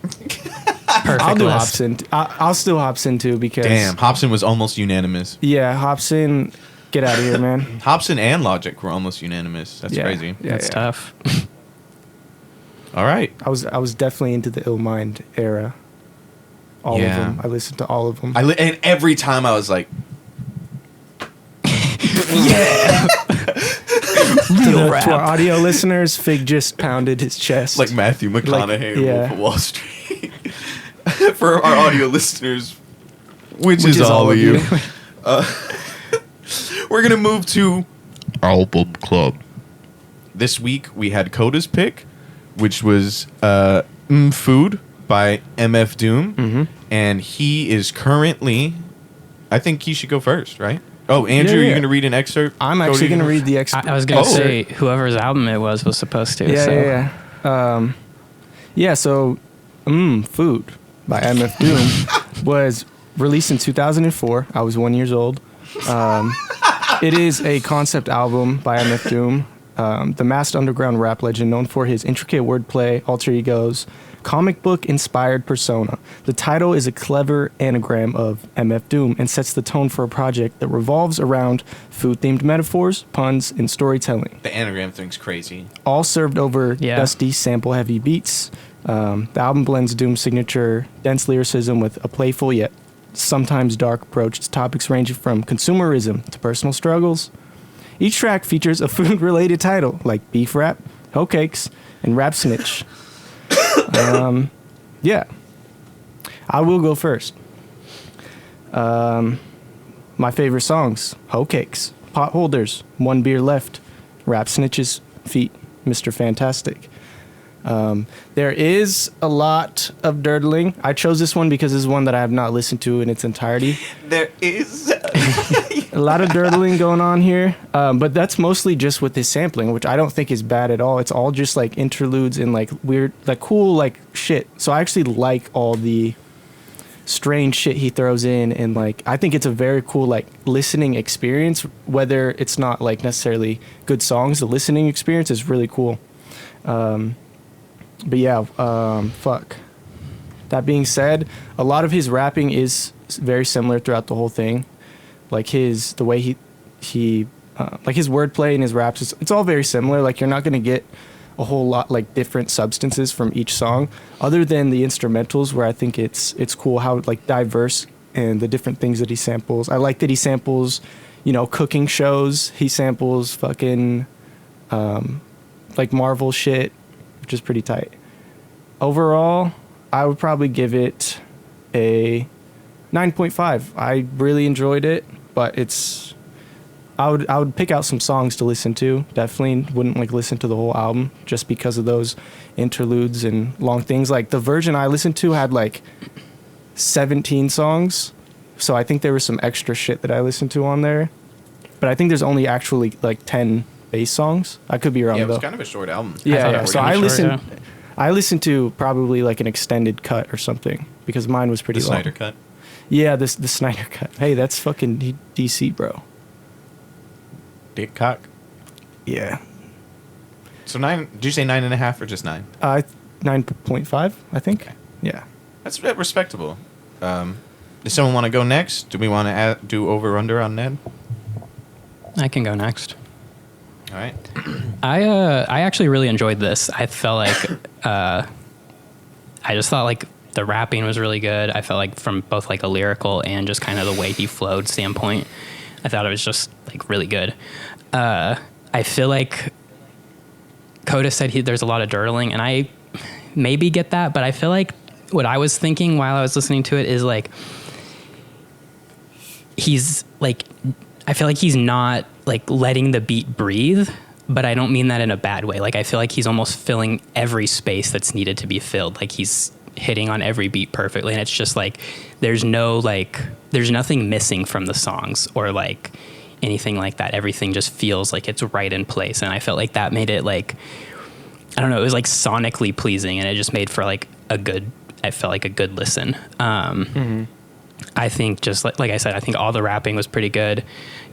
Perfect I'll do list. Hobson. I'll still Hobson too because Damn, Hobson was almost unanimous. yeah, Hobson. Get out of here, man. Hobson and Logic were almost unanimous. That's Yeah. crazy. Yeah, That's yeah. tough. All right. I was definitely into the Ill Mind era. All Yeah. of them. I listened to all of them. And every time I was like, To our audio listeners, Fig just pounded his chest. like Matthew McConaughey in yeah. Wolf of Wall Street. For our audio listeners, which is all of you. We're going to move to Album Club. This week we had Coda's pick, which was Food by MF Doom. Mm-hmm. And he is currently, I think he should go first, right? Oh, Andrew, Yeah, you're yeah. going to read an excerpt? I'm Coda, actually you going to gonna- read the excerpt. I was gonna Oh. say whoever's album it was supposed to. Yeah, so. yeah. So, Food by MF Doom was released in 2004. I was 1 year old. It is a concept album by MF Doom, the masked underground rap legend known for his intricate wordplay, alter egos, comic book inspired persona. The title is a clever anagram of MF Doom and sets the tone for a project that revolves around food themed metaphors, puns, and storytelling, The anagram thing's crazy. all served over Yeah. dusty sample heavy beats. The album blends Doom's signature dense lyricism with a playful yet sometimes dark approach to topics ranging from consumerism to personal struggles. Each track features a food related title like beef rap, hoe cakes, and rap snitch. Yeah, I will go first. My favorite songs: hoe cakes, pot holders, one beer left, rap snitches, feet, Mr. Fantastic. There is a lot of dirtling. I chose this one because this is one that I have not listened to in its entirety. There is. A lot of dirtling going on here, but that's mostly just with his sampling, which I don't think is bad at all. It's all just like interludes and like weird, like cool, like shit. So I actually like all the strange shit he throws in, and like I think it's a very cool like listening experience. Whether it's not like necessarily good songs, the listening experience is really cool. But yeah, fuck. That being said, a lot of his rapping is very similar throughout the whole thing. Like the way he like his wordplay and his raps, it's all very similar. Like you're not gonna get a whole lot like different substances from each song, other than the instrumentals, where I think it's cool how like diverse and the different things that he samples. I like that he samples, cooking shows. He samples fucking like Marvel shit, which is pretty tight. Overall, I would probably give it a 9.5. I really enjoyed it, but I would pick out some songs to listen to. Definitely wouldn't like listen to the whole album just because of those interludes and long things. Like the version I listened to had like 17 songs, so I think there was some extra shit that I listened to on there. But I think there's only actually like 10 bass songs. I could be wrong Yeah, it was though. kind of a short album. Yeah. So I listened. listened to probably like an extended cut or something because mine was pretty The long. Snyder Cut. Yeah, the Snyder cut. Hey, that's fucking DC, bro. Dick cock. Yeah. So 9. Did you say 9.5 or just 9? 9.5, I think. Okay. Yeah. That's respectable. Does someone want to go next? Do we want to do over under on Ned? I can go next. All right. I actually really enjoyed this. I felt like I just thought like the rapping was really good. I felt like from both like a lyrical and just kind of the way he flowed standpoint, I thought it was just like really good. I feel like Coda said there's a lot of dirtling, and I maybe get that, but I feel like what I was thinking while I was listening to it is like he's like, I feel like he's not like letting the beat breathe, but I don't mean that in a bad way. Like I feel like he's almost filling every space that's needed to be filled. Like he's hitting on every beat perfectly, and it's just like there's nothing missing from the songs or like anything like that. Everything just feels like it's right in place, and I felt like that made it like, I don't know, it was like sonically pleasing, and it just made for like I felt like a good listen. I think just like I said, I think all the rapping was pretty good.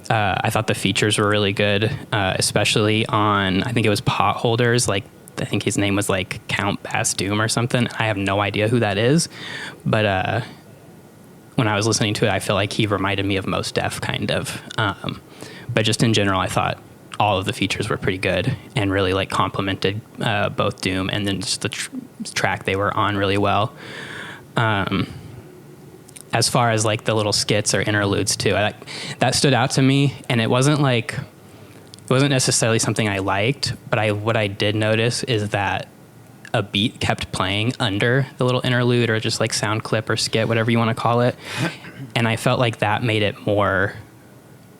I thought the features were really good, especially on, I think it was Potholders. Like, I think his name was like Count Bass Doom or something. I have no idea who that is, but when I was listening to it, I feel like he reminded me of Mos Def kind of. But just in general, I thought all of the features were pretty good and really like complemented both Doom and then just the track they were on really well. As far as like the little skits or interludes too, that stood out to me, and it wasn't necessarily something I liked, but what I did notice is that a beat kept playing under the little interlude or just like sound clip or skit, whatever you want to call it, and I felt like that made it a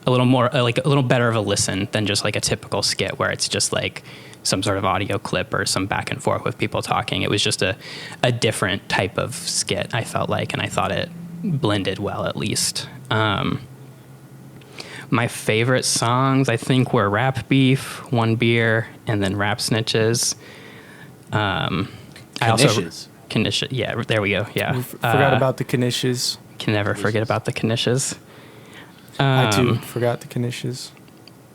little better of a listen than just like a typical skit where it's just like some sort of audio clip or some back and forth with people talking. It was just a different type of skit, I felt like, and I thought it blended well, at least. My favorite songs, I think, were Rap Beef, One Beer, and then Rap Snitches. Knishes. Yeah, there we go. Yeah. Forgot about the Knishes. Can never forget about the Knishes. I too forgot the Knishes.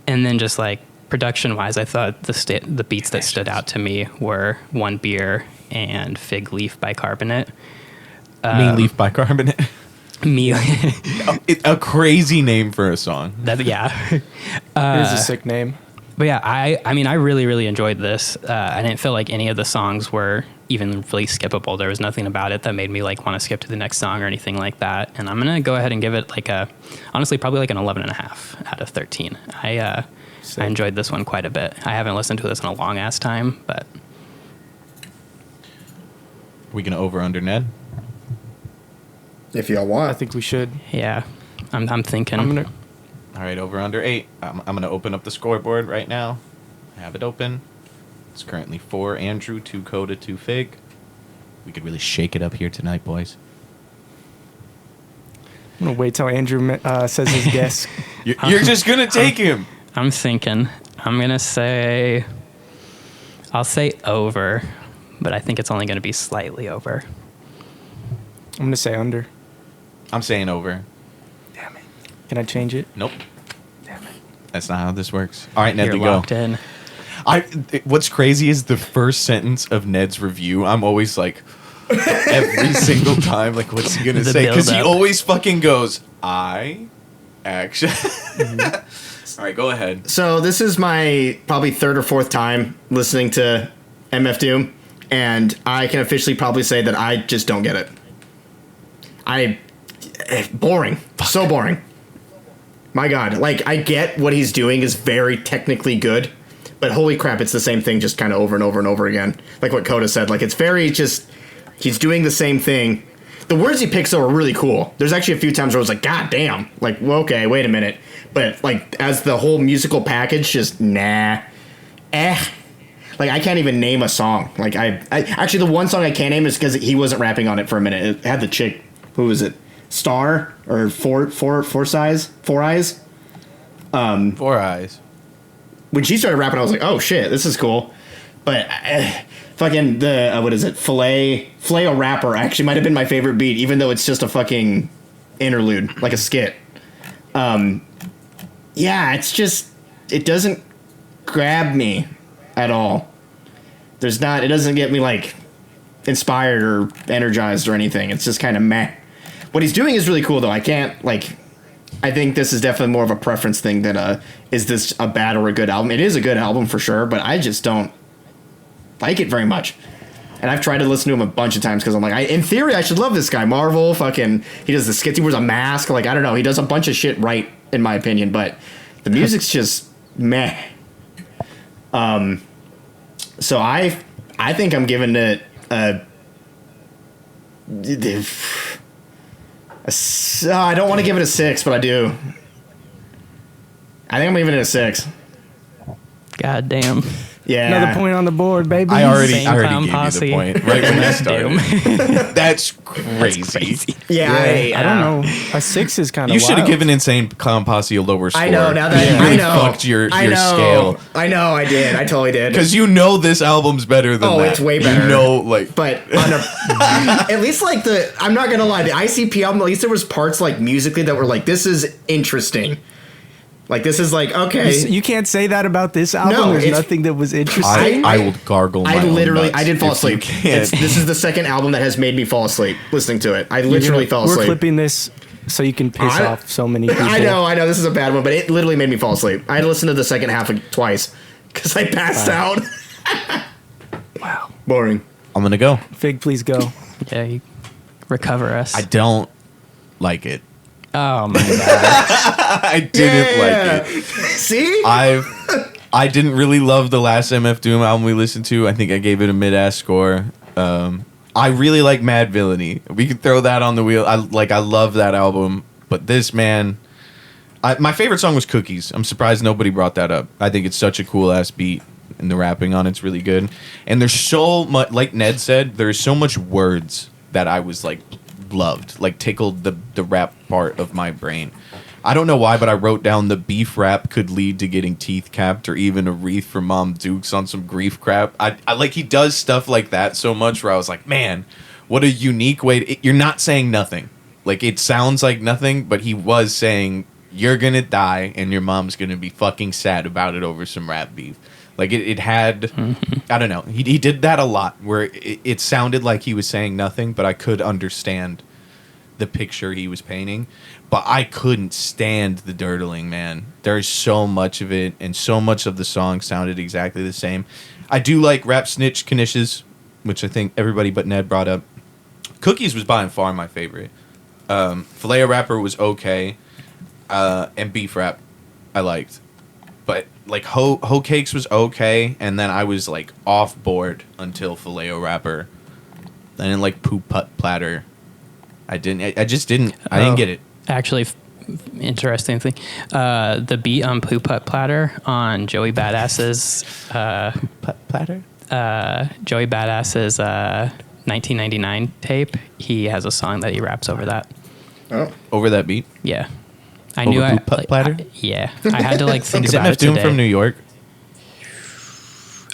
And then just like production-wise, I thought the beats that stood out to me were One Beer and Fig Leaf by Carbonate. Mean Leaf by Carbonate. A crazy name for a song. Yeah. It is a sick name. But yeah, I mean, I really, really enjoyed this. I didn't feel like any of the songs were even really skippable. There was nothing about it that made me like want to skip to the next song or anything like that. And I'm going to go ahead and give it like honestly, probably like an 11.5 out of 13. I enjoyed this one quite a bit. I haven't listened to this in a long ass time, but. Are we going to over under Ned? If y'all want. I think we should. Yeah, I'm thinking. All right, over under 8. I'm going to open up the scoreboard right now. I have it open. It's currently 4 Andrew, 2 Coda, 2 Fig. We could really shake it up here tonight, boys. I'm going to wait till Andrew says his guess. You're just going to take him. I'm thinking. I'm going to say. I'll say over, but I think it's only going to be slightly over. I'm going to say under. I'm saying over. Damn it. Can I change it? Nope. Damn it. That's not how this works. All right, Ned, You're to go. locked in. What's crazy is the first sentence of Ned's review. I'm always like, every single time, like, what's he gonna The say? Because he build-up. always fucking goes, I actually. All right, go ahead. So this is my probably third or fourth time listening to MF Doom, and I can officially probably say that I just don't get it. Boring. So boring. My God. Like, I get what he's doing is very technically good, but holy crap, it's the same thing just kind of over and over and over again. Like what Coda said. Like, it's very just, he's doing the same thing. The words he picks are really cool. There's actually a few times where I was like, God damn. Like, well, okay, wait a minute. But, like, as the whole musical package, just, nah. Like, I can't even name a song. Like, I actually, the one song I can't name is because he wasn't rapping on it for a minute. It had the chick, who was it? Star? Or Four Eyes? Four Eyes. When she started rapping, I was like, oh shit, this is cool. But fucking the what is it? Filet a Rapper actually might have been my favorite beat, even though it's just a fucking interlude, like a skit. Yeah, it's just, it doesn't grab me at all. It doesn't get me like inspired or energized or anything. It's just kind of meh. What he's doing is really cool though. I think this is definitely more of a preference thing than is this a bad or a good album? It is a good album for sure, but I just don't like it very much. And I've tried to listen to him a bunch of times because I'm like, in theory, I should love this guy. Marvel, fucking, he does the skits, he wears a mask. Like, I don't know, he does a bunch of shit right, in my opinion, but the music's just meh. So I think I'm giving it I don't want to give it a 6, but I do. I think I'm giving it a 6. God damn. Yeah. Another point on the board, baby. I already Same gave clown you posse. the point right when I started. Doom. That's crazy. Yeah, I don't know. A 6 is kind of You should have given Insane Clown Posse a lower score. I know, now that You I really know. fucked your I know. scale. I know, I did. I totally did. Because you know this album's better than Oh, that. it's way better. You know, like... But on at least like I'm not gonna lie, the ICP album, at least there was parts like musically that were like, this is interesting. Like, this is like, okay. You can't say that about this album. No, There's it's- nothing that was interesting. I will gargle my own nuts I did fall if asleep. you can't. This is the second album that has made me fall asleep listening to it. I literally fell We're asleep. clipping this so you can piss off so many people. I know, this is a bad one, but it literally made me fall asleep. I had to listen to the second half twice because I passed out. Wow. Boring. I'm going to go. Fig, please go. Yeah, you recover us. I don't like it. Oh my god. I didn't like it. See? I didn't really love the last MF Doom album we listened to. I think I gave it a mid-ass score. I really like Mad Villainy. We could throw that on the wheel. I love that album. But this, man... my favorite song was Cookies. I'm surprised nobody brought that up. I think it's such a cool-ass beat. And the rapping on it's really good. And there's so much... Like Ned said, there's so much words that I was, like... loved, like tickled the rap part of my brain. I don't know why, but I wrote down the beef rap could lead to getting teeth capped or even a wreath for Mom Dukes on some grief crap. I like, he does stuff like that so much where I was like, man, what a unique way to, you're not saying nothing. Like, it sounds like nothing, but he was saying you're gonna die and your mom's gonna be fucking sad about it over some rap beef. Like, it had, I don't know, he did that a lot, where it sounded like he was saying nothing, but I could understand the picture he was painting. But I couldn't stand the dirtling, man. There's so much of it, and so much of the song sounded exactly the same. I do like Rap Snitch Knishes, which I think everybody but Ned brought up. Cookies was by far my favorite. Filet Rapper was okay, and Beef Rap I liked. But, like, Ho Cakes was okay, and then I was, like, off board until Filet-O Rapper. I didn't like Poop Putt Platter. I just didn't get it. Actually, interesting thing. The beat on Poop Putt Platter on Joey Badass's... Platter? Joey Badass's 1999 tape, he has a song that he raps over that. Oh. Over that beat? Yeah. I Over knew Poop Putt Platter? yeah. I had to, like, think Is about MF it Doom today. from New York?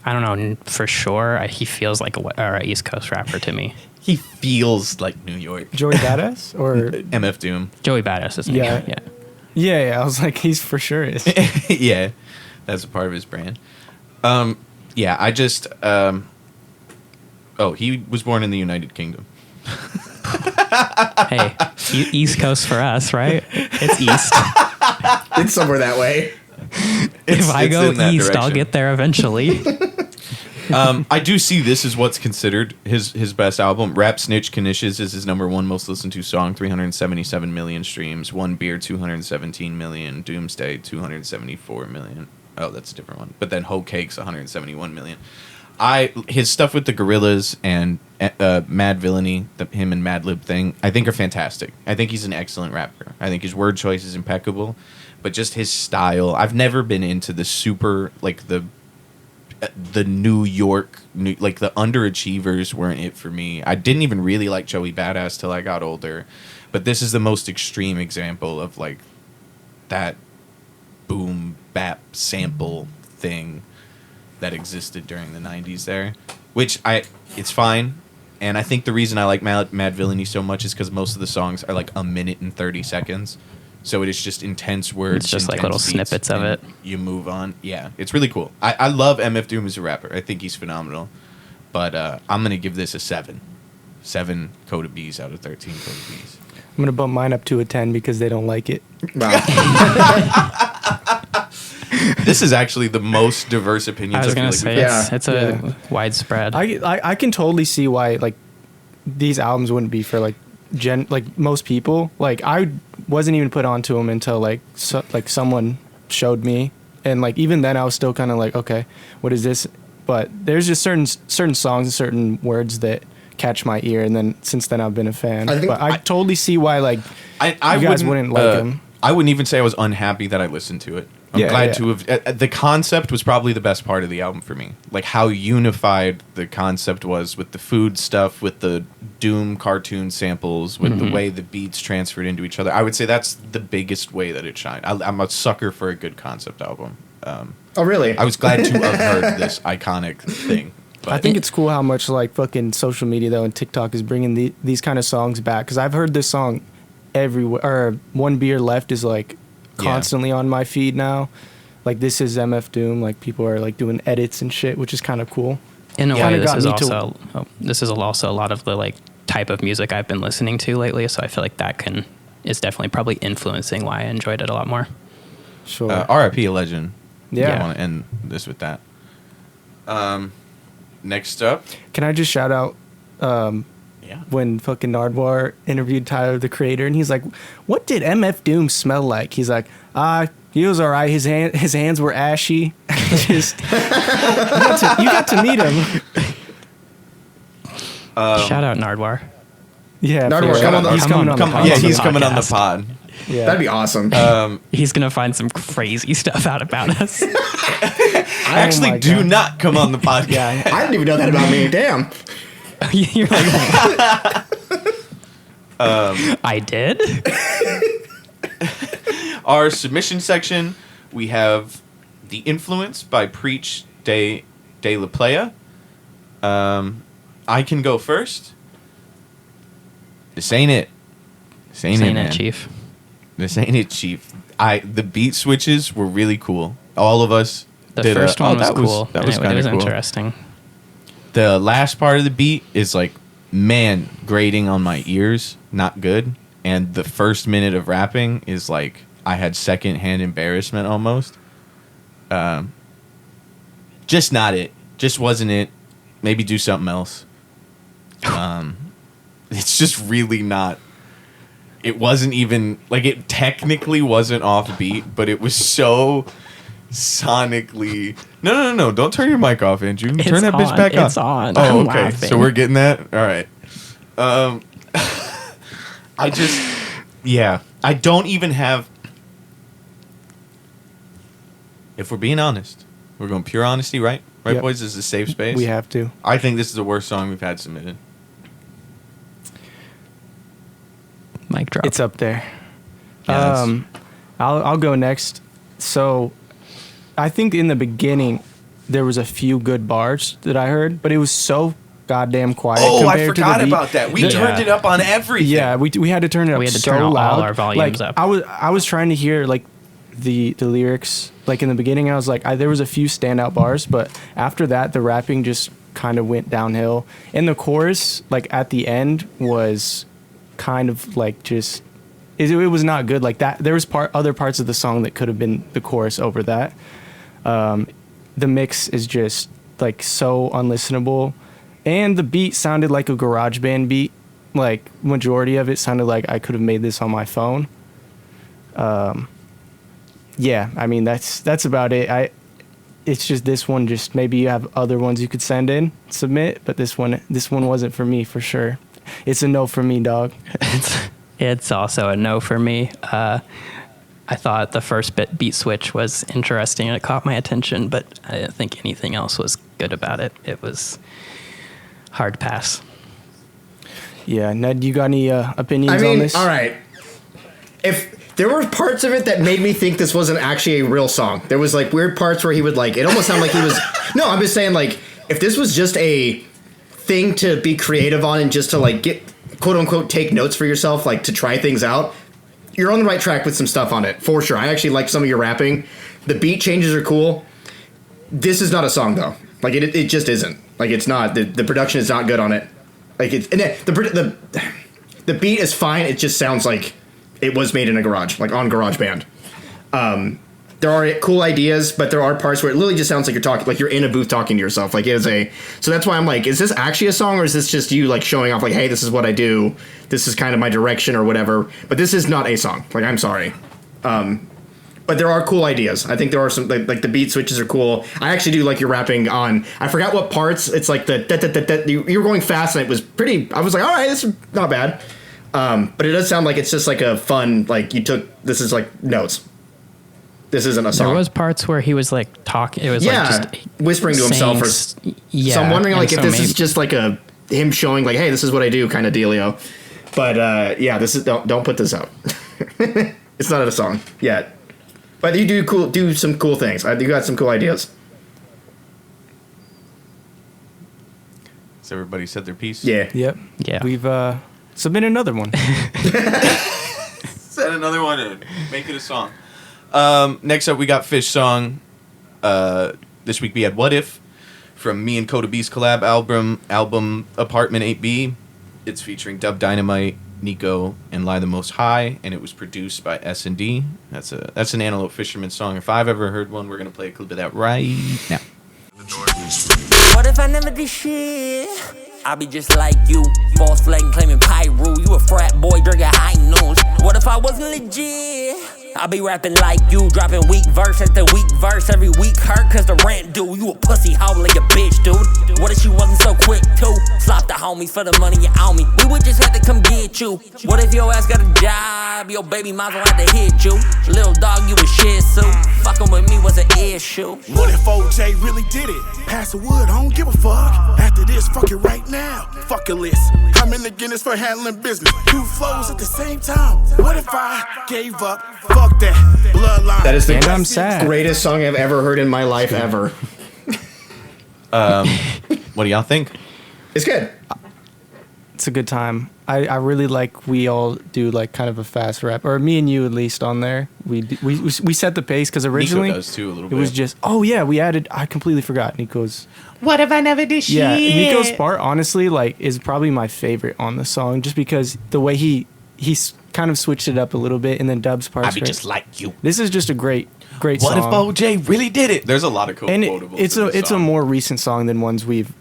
I don't know for sure. He feels like a East Coast rapper to me. He feels like New York. Joey Badass or MF Doom. Joey Badass is Yeah. Yeah. I was like, he's for sure is. Yeah, that's a part of his brand. Yeah, I just. He was born in the United Kingdom. Hey, East Coast for us, right? It's East. It's somewhere that way. If I go in that East, I'll direction. get there eventually. I do see this is what's considered his best album. Rap Snitch Knishes is his number one most listened to song, 377 million streams. One Beer, 217 million. Doomsday, 274 million. Oh, that's a different one. But then Hoe Cakes, 171 million. His stuff with the Gorillas and Mad Villainy, him and Madlib thing, I think are fantastic. I think he's an excellent rapper. I think his word choice is impeccable, but just his style. I've never been into the super like the New York, like the underachievers weren't it for me. I didn't even really like Joey Badass till I got older, but this is the most extreme example of like that boom bap sample thing that existed during the 90s there, which it's fine. And I think the reason I like Mad Villainy so much is because most of the songs are like a minute and 30 seconds. So it is just intense words. It's just like intense little beats, snippets of and it. You move on. Yeah, it's really cool. I love MF Doom as a rapper. I think he's phenomenal. But I'm going to give this a 7. 7 Coda B's out of 13 Coda B's. I'm going to bump mine up to a 10 because they don't like it. Wow. This is actually the most diverse opinions. I was going to feel say, like it's a widespread. I can totally see why like these albums wouldn't be for like most people. Like I wasn't even put onto them until like someone showed me, and like even then I was still kind of like, okay, what is this? But there's just certain songs and certain words that catch my ear, and then since then I've been a fan. But I totally see why like I you guys wouldn't like him. I wouldn't even say I was unhappy that I listened to it. I'm glad to have. The concept was probably the best part of the album for me. Like how unified the concept was with the food stuff, with the Doom cartoon samples, with the way the beats transferred into each other. I would say that's the biggest way that it shined. I'm a sucker for a good concept album. Oh, really? I was glad to have heard this iconic thing. But I think it's cool how much like fucking social media though and TikTok is bringing these kind of songs back, because I've heard this song everywhere. Or One Beer Left is like constantly on my feed now. Like This Is MF Doom, like people are like doing edits and shit, which is kind of cool. In a Yeah, way, it this got is me also a lot of the like type of music I've been listening to lately. So I feel like that is definitely probably influencing why I enjoyed it a lot more. Sure. R.I.P. a legend. Yeah. I want to end this with that. Next up. Can I just shout out Yeah. when fucking Nardwar interviewed Tyler the Creator, and he's like, "What did MF Doom smell like?" He's like, he was alright. His hands were ashy." Just you got to meet him. Shout out Nardwar. Yeah, Nardwar, come on the- he's come coming on, on come the on. pod. Yeah, on the he's coming on the podcast. pod. Yeah. That'd be awesome. He's gonna find some crazy stuff out about us. I actually my do God. not come on the podcast. Yeah, I didn't even know that about me. Damn. You're like, I did. Our submission section, we have The Influence by Preach de La Playa. I can go first. This ain't it. This ain't it, Saying man. it, Chief. This ain't it, Chief. The beat switches were really cool. All of us The did first one was that cool. That was It kind was of cool. interesting. The last part of the beat is like, man, grating on my ears, not good. And the first minute of rapping is like, I had secondhand embarrassment almost. Just not it. Just wasn't it. Maybe do something else. It's just really not. It wasn't even like, it technically wasn't off beat, but it was so sonically. No! Don't turn your mic off, Andrew. Turn It's that bitch on. back on. It's on. Oh, I'm okay. laughing. So we're getting that. All right. I just, yeah. I don't even have. If we're being honest, we're going pure honesty, right? Right, Yep. boys. This is a safe space. we have to. I think this is the worst song we've had submitted. Mic drop. It's up there. Yeah, that's- I'll go next. So, I think in the beginning, there was a few good bars that I heard, but it was so goddamn quiet. Oh, I compared to forgot the beat. about that. We turned it up on everything. Yeah, we had to turn it up We had to so turn all loud. our volumes like, up. I was trying to hear like the lyrics like in the beginning. I was like, there was a few standout bars, but after that, the rapping just kind of went downhill. And the chorus, like at the end, was kind of like just it was not good. Like that, there was other parts of the song that could have been the chorus over that. The mix is just like so unlistenable, and the beat sounded like a garage band beat. Like majority of it sounded like I could have made this on my phone. Yeah, I mean that's about it. It's just this one. Just maybe you have other ones you could submit, but this one wasn't for me for sure. It's a no for me, dog. It's also a no for me. I thought the first beat switch was interesting and it caught my attention, but I didn't think anything else was good about it. It was hard pass. Yeah, Ned, you got any opinions I mean, on this? all right. If there were parts of it that made me think this wasn't actually a real song, there was like weird parts where he would like, it almost sounded like he was, no, I'm just saying like, if this was just a thing to be creative on and just to like get, quote unquote, take notes for yourself, like to try things out, you're on the right track with some stuff on it, for sure. I actually like some of your rapping. The beat changes are cool. This is not a song though. Like it just isn't. Like it's not. The production is not good on it. Like it's and the beat is fine. It just sounds like it was made in a garage, like on GarageBand. There are cool ideas, but there are parts where it literally just sounds like you're talking, like you're in a booth talking to yourself. Like it is so that's why I'm like, is this actually a song or is this just you like showing off like, hey, this is what I do. This is kind of my direction or whatever. But this is not a song. Like I'm sorry. But there are cool ideas. I think there are some like the beat switches are cool. I actually do like your rapping on. I forgot what parts. It's like you were going fast and it was pretty. I was like, all right, this is not bad. But it does sound like it's just like a fun like this is like notes. This isn't a song. There was parts where he was like talking. It was like just whispering to himself. So I'm wondering like if this is just like him showing like, hey, this is what I do kind of dealio. But yeah, this is don't put this out. It's not a song yet. But you do some cool things. You got some cool ideas. Has everybody said their piece? Yeah. Yep. Yeah. We've submitted another one. Set another one and make it a song. Next up, we got Fish Song. This week we had What If from me and Coda B's collab album Apartment 8B. It's featuring Dub Dynamite, Nico, and Lie the Most High, and it was produced by S&D. That's an Antelope Fisherman song. If I've ever heard one, we're gonna play a clip of that right now. What if I never did shit? I be just like you, false flag claiming Pyru. You a frat boy drinking high noons. What if I wasn't legit? I be rapping like you, dropping weak verse after weak verse. Every week hurt cause the rant due. You a pussy hoe like a bitch, dude. What if she wasn't so quick too? Slop the homies for the money you owe me. We would just have to come get you. What if your ass got a job? Your baby mom gon' have to hit you. Little dog, you a shih tzu. Fucking with me was an issue. What if OJ really did it? Pass the wood, I don't give a fuck. After this, fuck it right now. Fuck a list. I'm in the Guinness for handling business. Two flows at the same time. What if I gave up? Fuck that. Bloodline. That is the And I'm sad. greatest song I've ever heard in my life ever. What do y'all think? It's good. It's a good time. I really like we all do like kind of a fast rap, or me and you at least on there. We set the pace because originally Nico does too a little it bit. was just we added. I completely forgot Nico's. What if I never did shit? Yeah, Nico's part honestly like is probably my favorite on the song, just because the way he's kind of switched it up a little bit, and then Dub's part. I be just like you. This is just a great What song. if OJ really did it? There's a lot of cool And quotables. it's a more recent song than ones we've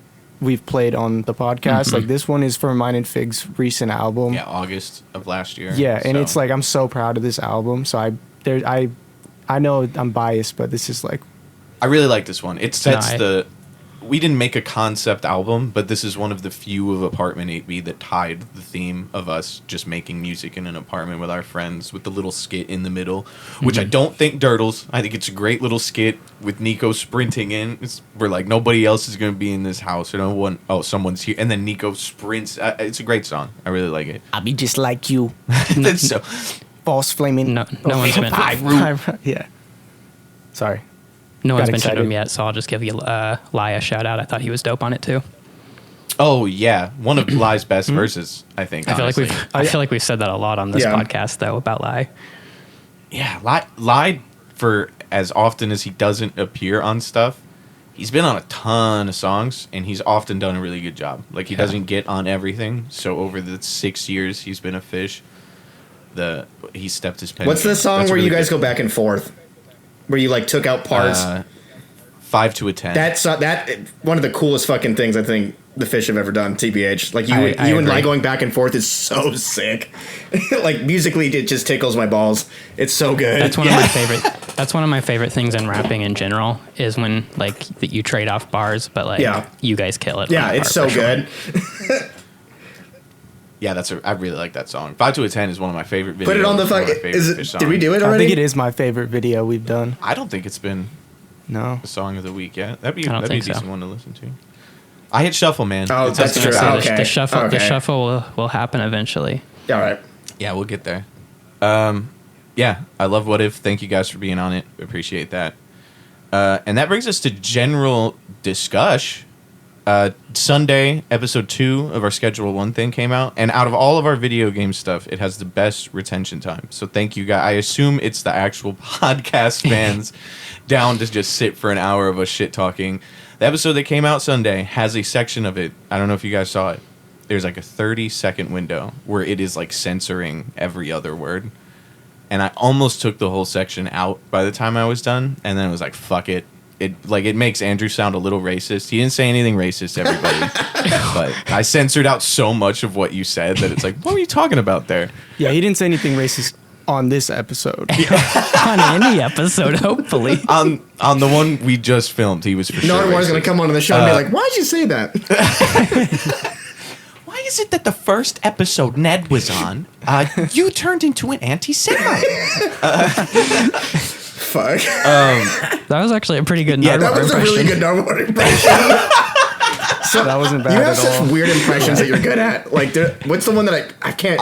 played on the podcast. Like this one is from mine and Fig's recent album. August of last year. Yeah, and so. it's like I'm so proud of this album. So I know I'm biased, but this is like I really like this one. It sets No, we didn't make a concept album, but this is one of the few of Apartment 8B that tied the theme of us just making music in an apartment with our friends with the little skit in the middle, which I don't think dirtles. I think it's a great little skit with Nico sprinting in. We're like, nobody else is going to be in this house. Or no one, someone's here. And then Nico sprints. It's a great song. I really like it. I'll be just like you, That's so, false flaming. No one's been. Yeah. Sorry. No one's got mentioned excited. him yet, so I'll just give you Lai a shout out. I thought he was dope on it too. Oh yeah, one of Lai's best verses, I think. I feel like honestly. I feel like we've said that a lot on this Yeah. podcast though about Lai. Yeah, Lai for as often as he doesn't appear on stuff, he's been on a ton of songs, and he's often done a really good job. Like he doesn't get on everything, so over the 6 years he's been a Fish, he stepped his pen. What's the song That's where really you guys good. go back and forth? Where you like took out parts? 5 to a 10. That's one of the coolest fucking things I think the Fish have ever done. TBH, like you I and agree. Lai going back and forth is so sick. Like musically, it just tickles my balls. It's so good. That's one of my favorite. That's one of my favorite things in rapping in general is when like that you trade off bars, but like Yeah. you guys kill it. Yeah, on the it's bar so for sure. good. Yeah, I really like that song. 5 to a 10 is one of my favorite videos. Put it on the one of my fuck. favorite Is Fish it? Did we songs. do it I already? think it is my favorite video we've done. I don't think it's been No. the song of the week yet. That'd be I don't a think so. decent one to listen to. I hit shuffle, man. Oh, It's that's up to true. yourself. So Okay. the shuffle, the Okay. shuffle will happen eventually. All right. Yeah, we'll get there. Yeah, I love What If. Thank you guys for being on it. Appreciate that. And that brings us to general discuss. Sunday, episode 2 of our Schedule 1 thing came out. And out of all of our video game stuff, it has the best retention time. So thank you guys. I assume it's the actual podcast fans down to just sit for an hour of us shit talking. The episode that came out Sunday has a section of it. I don't know if you guys saw it. There's like a 30-second window where it is like censoring every other word. And I almost took the whole section out by the time I was done. And then it was like, fuck it. It makes Andrew sound a little racist. He didn't say anything racist, everybody. But I censored out so much of what you said that it's like, what were you talking about there? Yeah, he didn't say anything racist on this episode. On any episode, hopefully. On the one we just filmed, he was for No sure one's gonna racist. come onto the show and be like, "Why'd you say that?" Why is it that the first episode Ned was on, you turned into an anti-Semite? Fuck. That was actually a pretty good Yeah, Naruto That was a impression. really good Naruto impression. That wasn't bad You have at such all. weird impressions that you're good at. Like, what's the one that I can't?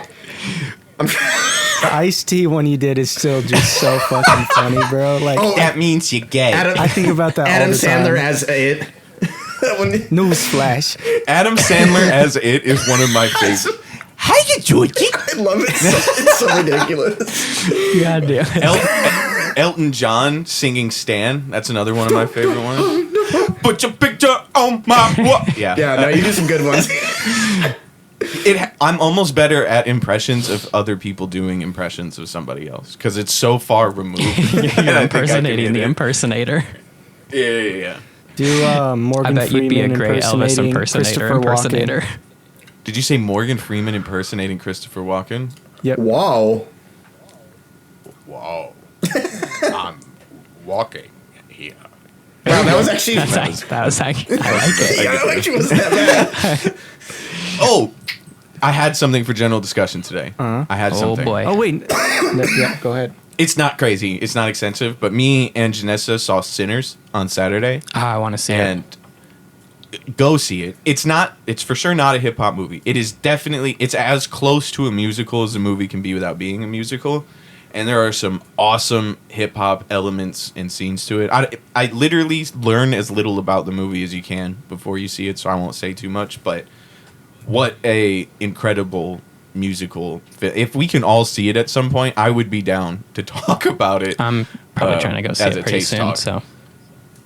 The iced tea one you did is still just so fucking funny, bro. Like, Oh, That means you're gay. I think about that Adam all the Sandler time. as it. That one. Newsflash. Adam Sandler as it is one of my favorites. How you doing? I love it. It's so ridiculous. God damn it. Elton John singing Stan. That's another one of my favorite ones. Put your picture on my wall. Yeah. Yeah, no, you do some good ones. I'm almost better at impressions of other people doing impressions of somebody else because it's so far removed. You're impersonating the impersonator. Yeah. Do Morgan I bet you'd be a Freeman great Elvis impersonating impersonator. Christopher Walken. Did you say Morgan Freeman impersonating Christopher Walken? Yep. Whoa. Wow. I'm walking here. Wow, that was actually. That was actually, I like it. Yeah, that actually wasn't that bad. Oh, I had something for general discussion today. I had Oh something. boy. Oh wait. Yeah, go ahead. It's not crazy. It's not extensive. But me and Janessa saw Sinners on Saturday. I want to see it. And go see it. It's for sure not a hip hop movie. It is definitely, it's as close to a musical as a movie can be without being a musical. And there are some awesome hip hop elements and scenes to it. I literally learn as little about the movie as you can before you see it, so I won't say too much. But what a incredible musical. If we can all see it at some point, I would be down to talk about it. I'm probably trying to go see as it a pretty taste soon. talk. So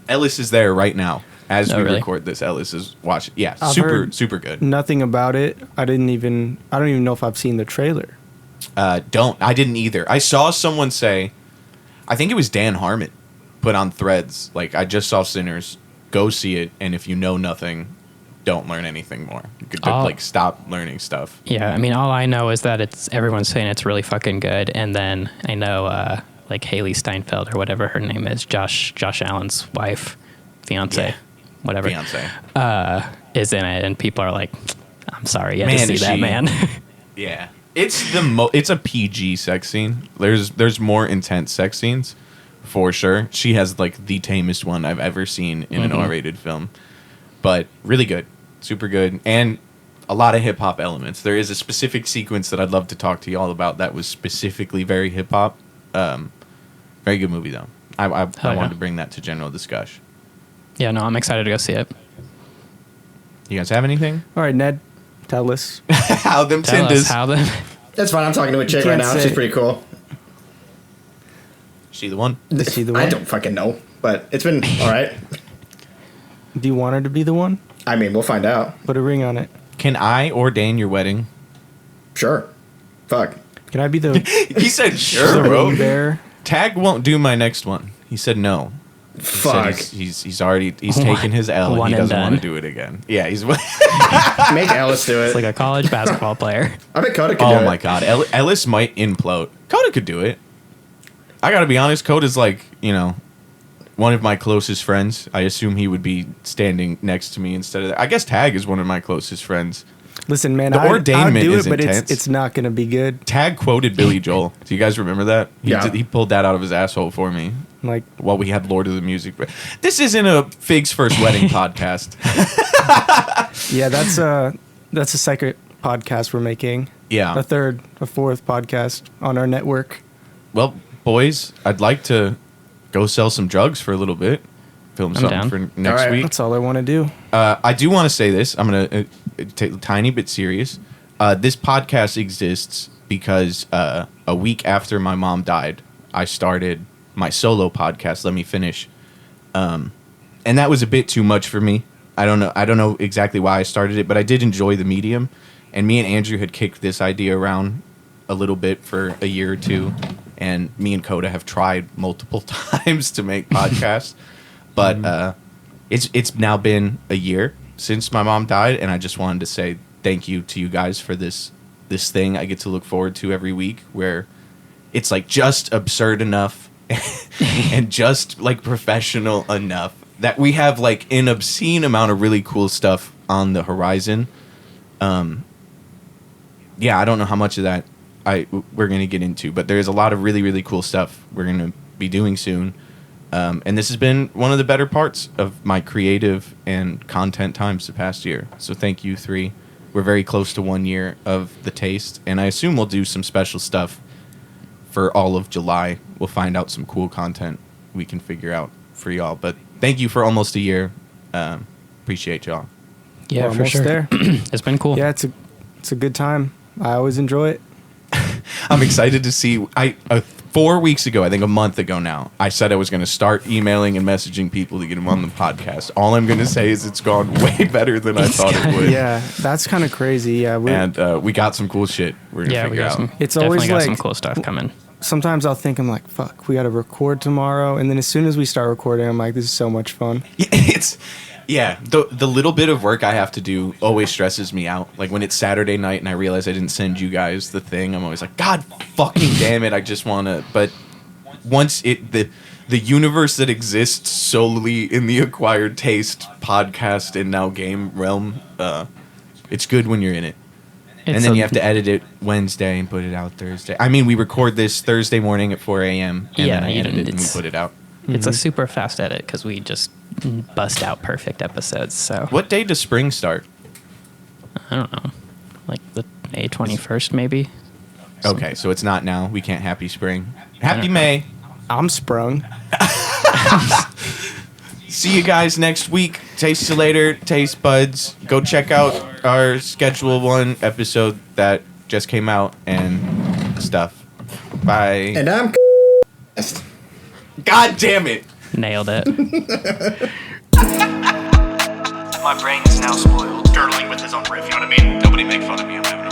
Ellis is there right now as Oh, we really? record this. Ellis is watching. Yeah, I've super heard super good. Nothing about it. I don't even know if I've seen the trailer. I didn't either. I saw someone say, I think it was Dan Harmon, put on Threads, like, I just saw Sinners, go see it, and if you know nothing, don't learn anything more. Stop learning stuff. yeah, I mean, all I know is that everyone's saying it's really fucking good, and then I know like Haley Steinfeld or whatever her name is, Josh Allen's wife, fiance, Yeah. whatever, Beyonce. is in it, and people are like, I'm sorry, you had Man, to see is that, she- man. Yeah. It's it's a PG sex scene. There's more intense sex scenes, for sure. She has, like, the tamest one I've ever seen in an R-rated film. But really good. Super good. And a lot of hip-hop elements. There is a specific sequence that I'd love to talk to y'all about that was specifically very hip-hop. Very good movie, though. I yeah. wanted to bring that to general discussion. Yeah, no, I'm excited to go see it. You guys have anything? All right, Ned, tell us. How them Tell us Tinders? how the That's fine. I'm talking to a chick right can't now. say- She's pretty cool. She the one? Is she the I one? don't fucking know, but it's been all right. Do you want her to be the one? I mean, we'll find out. Put a ring on it. Can I ordain your wedding? Sure. Fuck. Can I be the, He said the sure, ring bearer? Tag won't do my next one. He said no. He said Fuck. he's already taken his L and One he and doesn't want to done. do it again. Yeah, he's. Make Ellis do it. it's like a college basketball player. I bet Coda could do Oh it. my god, Ellis might implode. Coda could do it. I gotta be honest. Coda's like one of my closest friends. I assume he would be standing next to me instead of that. I guess Tag is one of my closest friends. Listen, man, The I'd ordainment do is it, but intense. it's not going to be good. Tag quoted Billy Joel. Do you guys remember that? Yeah. He pulled that out of his asshole for me Like, while we had Lord of the Music. This isn't a Fig's First Wedding podcast. yeah, that's a second podcast we're making. Yeah. A fourth podcast on our network. Well, boys, I'd like to go sell some drugs for a little bit. Film I'm something down. for next All right. week. That's all I want to do. I do want to say this. I'm going to take a tiny bit serious. This podcast exists because a week after my mom died, I started my solo podcast, Let Me Finish. And that was a bit too much for me. I don't know exactly why I started it, but I did enjoy the medium. And me and Andrew had kicked this idea around a little bit for a year or two. And me and Coda have tried multiple times to make podcasts. But it's now been a year since my mom died, and I just wanted to say thank you to you guys for this thing I get to look forward to every week, where it's like just absurd enough and just like professional enough that we have like an obscene amount of really cool stuff on the horizon. Yeah, I don't know how much of that we're gonna get into, but there's a lot of really, really cool stuff we're gonna be doing soon. And this has been one of the better parts of my creative and content times the past year. So thank you, 3. We're very close to 1 year of The Taste, and I assume we'll do some special stuff for all of July. We'll find out some cool content we can figure out for y'all. But thank you for almost a year. Appreciate y'all. Yeah, We're for almost sure. there. It's been cool. Yeah, it's a good time. I always enjoy it. I'm excited to see. 4 weeks ago, I think a month ago now, I said I was going to start emailing and messaging people to get them on the podcast. All I'm going to say is it's gone way better than I thought it would. Yeah, that's kind of crazy. Yeah, And we got some cool shit we're going to Yeah, we figure got out. some. It's Definitely always got like- some cool stuff coming. sometimes I'll think, I'm like, fuck, we got to record tomorrow. And then as soon as we start recording, I'm like, this is so much fun. The little bit of work I have to do always stresses me out. Like when it's Saturday night and I realize I didn't send you guys the thing, I'm always like, God fucking damn it, I just want to. But once the universe that exists solely in the Acquired Taste podcast and now game realm, it's good when you're in it. And then you have to edit it Wednesday and put it out Thursday. I mean, we record this Thursday morning at 4 a.m. and then I edit it and we it's- put it out. It's a super fast edit because we just bust out perfect episodes. So What day does spring start? I don't know, like the May 21st maybe. Okay, so it's not now. We can't happy spring. Happy don't May. I'm sprung. See you guys next week. Taste you later, taste buds. Go check out our Schedule 1 episode that just came out and stuff. Bye. And I'm God damn it. Nailed it. My brain is now spoiled. Dirtling with his own riff, you know what I mean? Nobody make fun of me, I'm having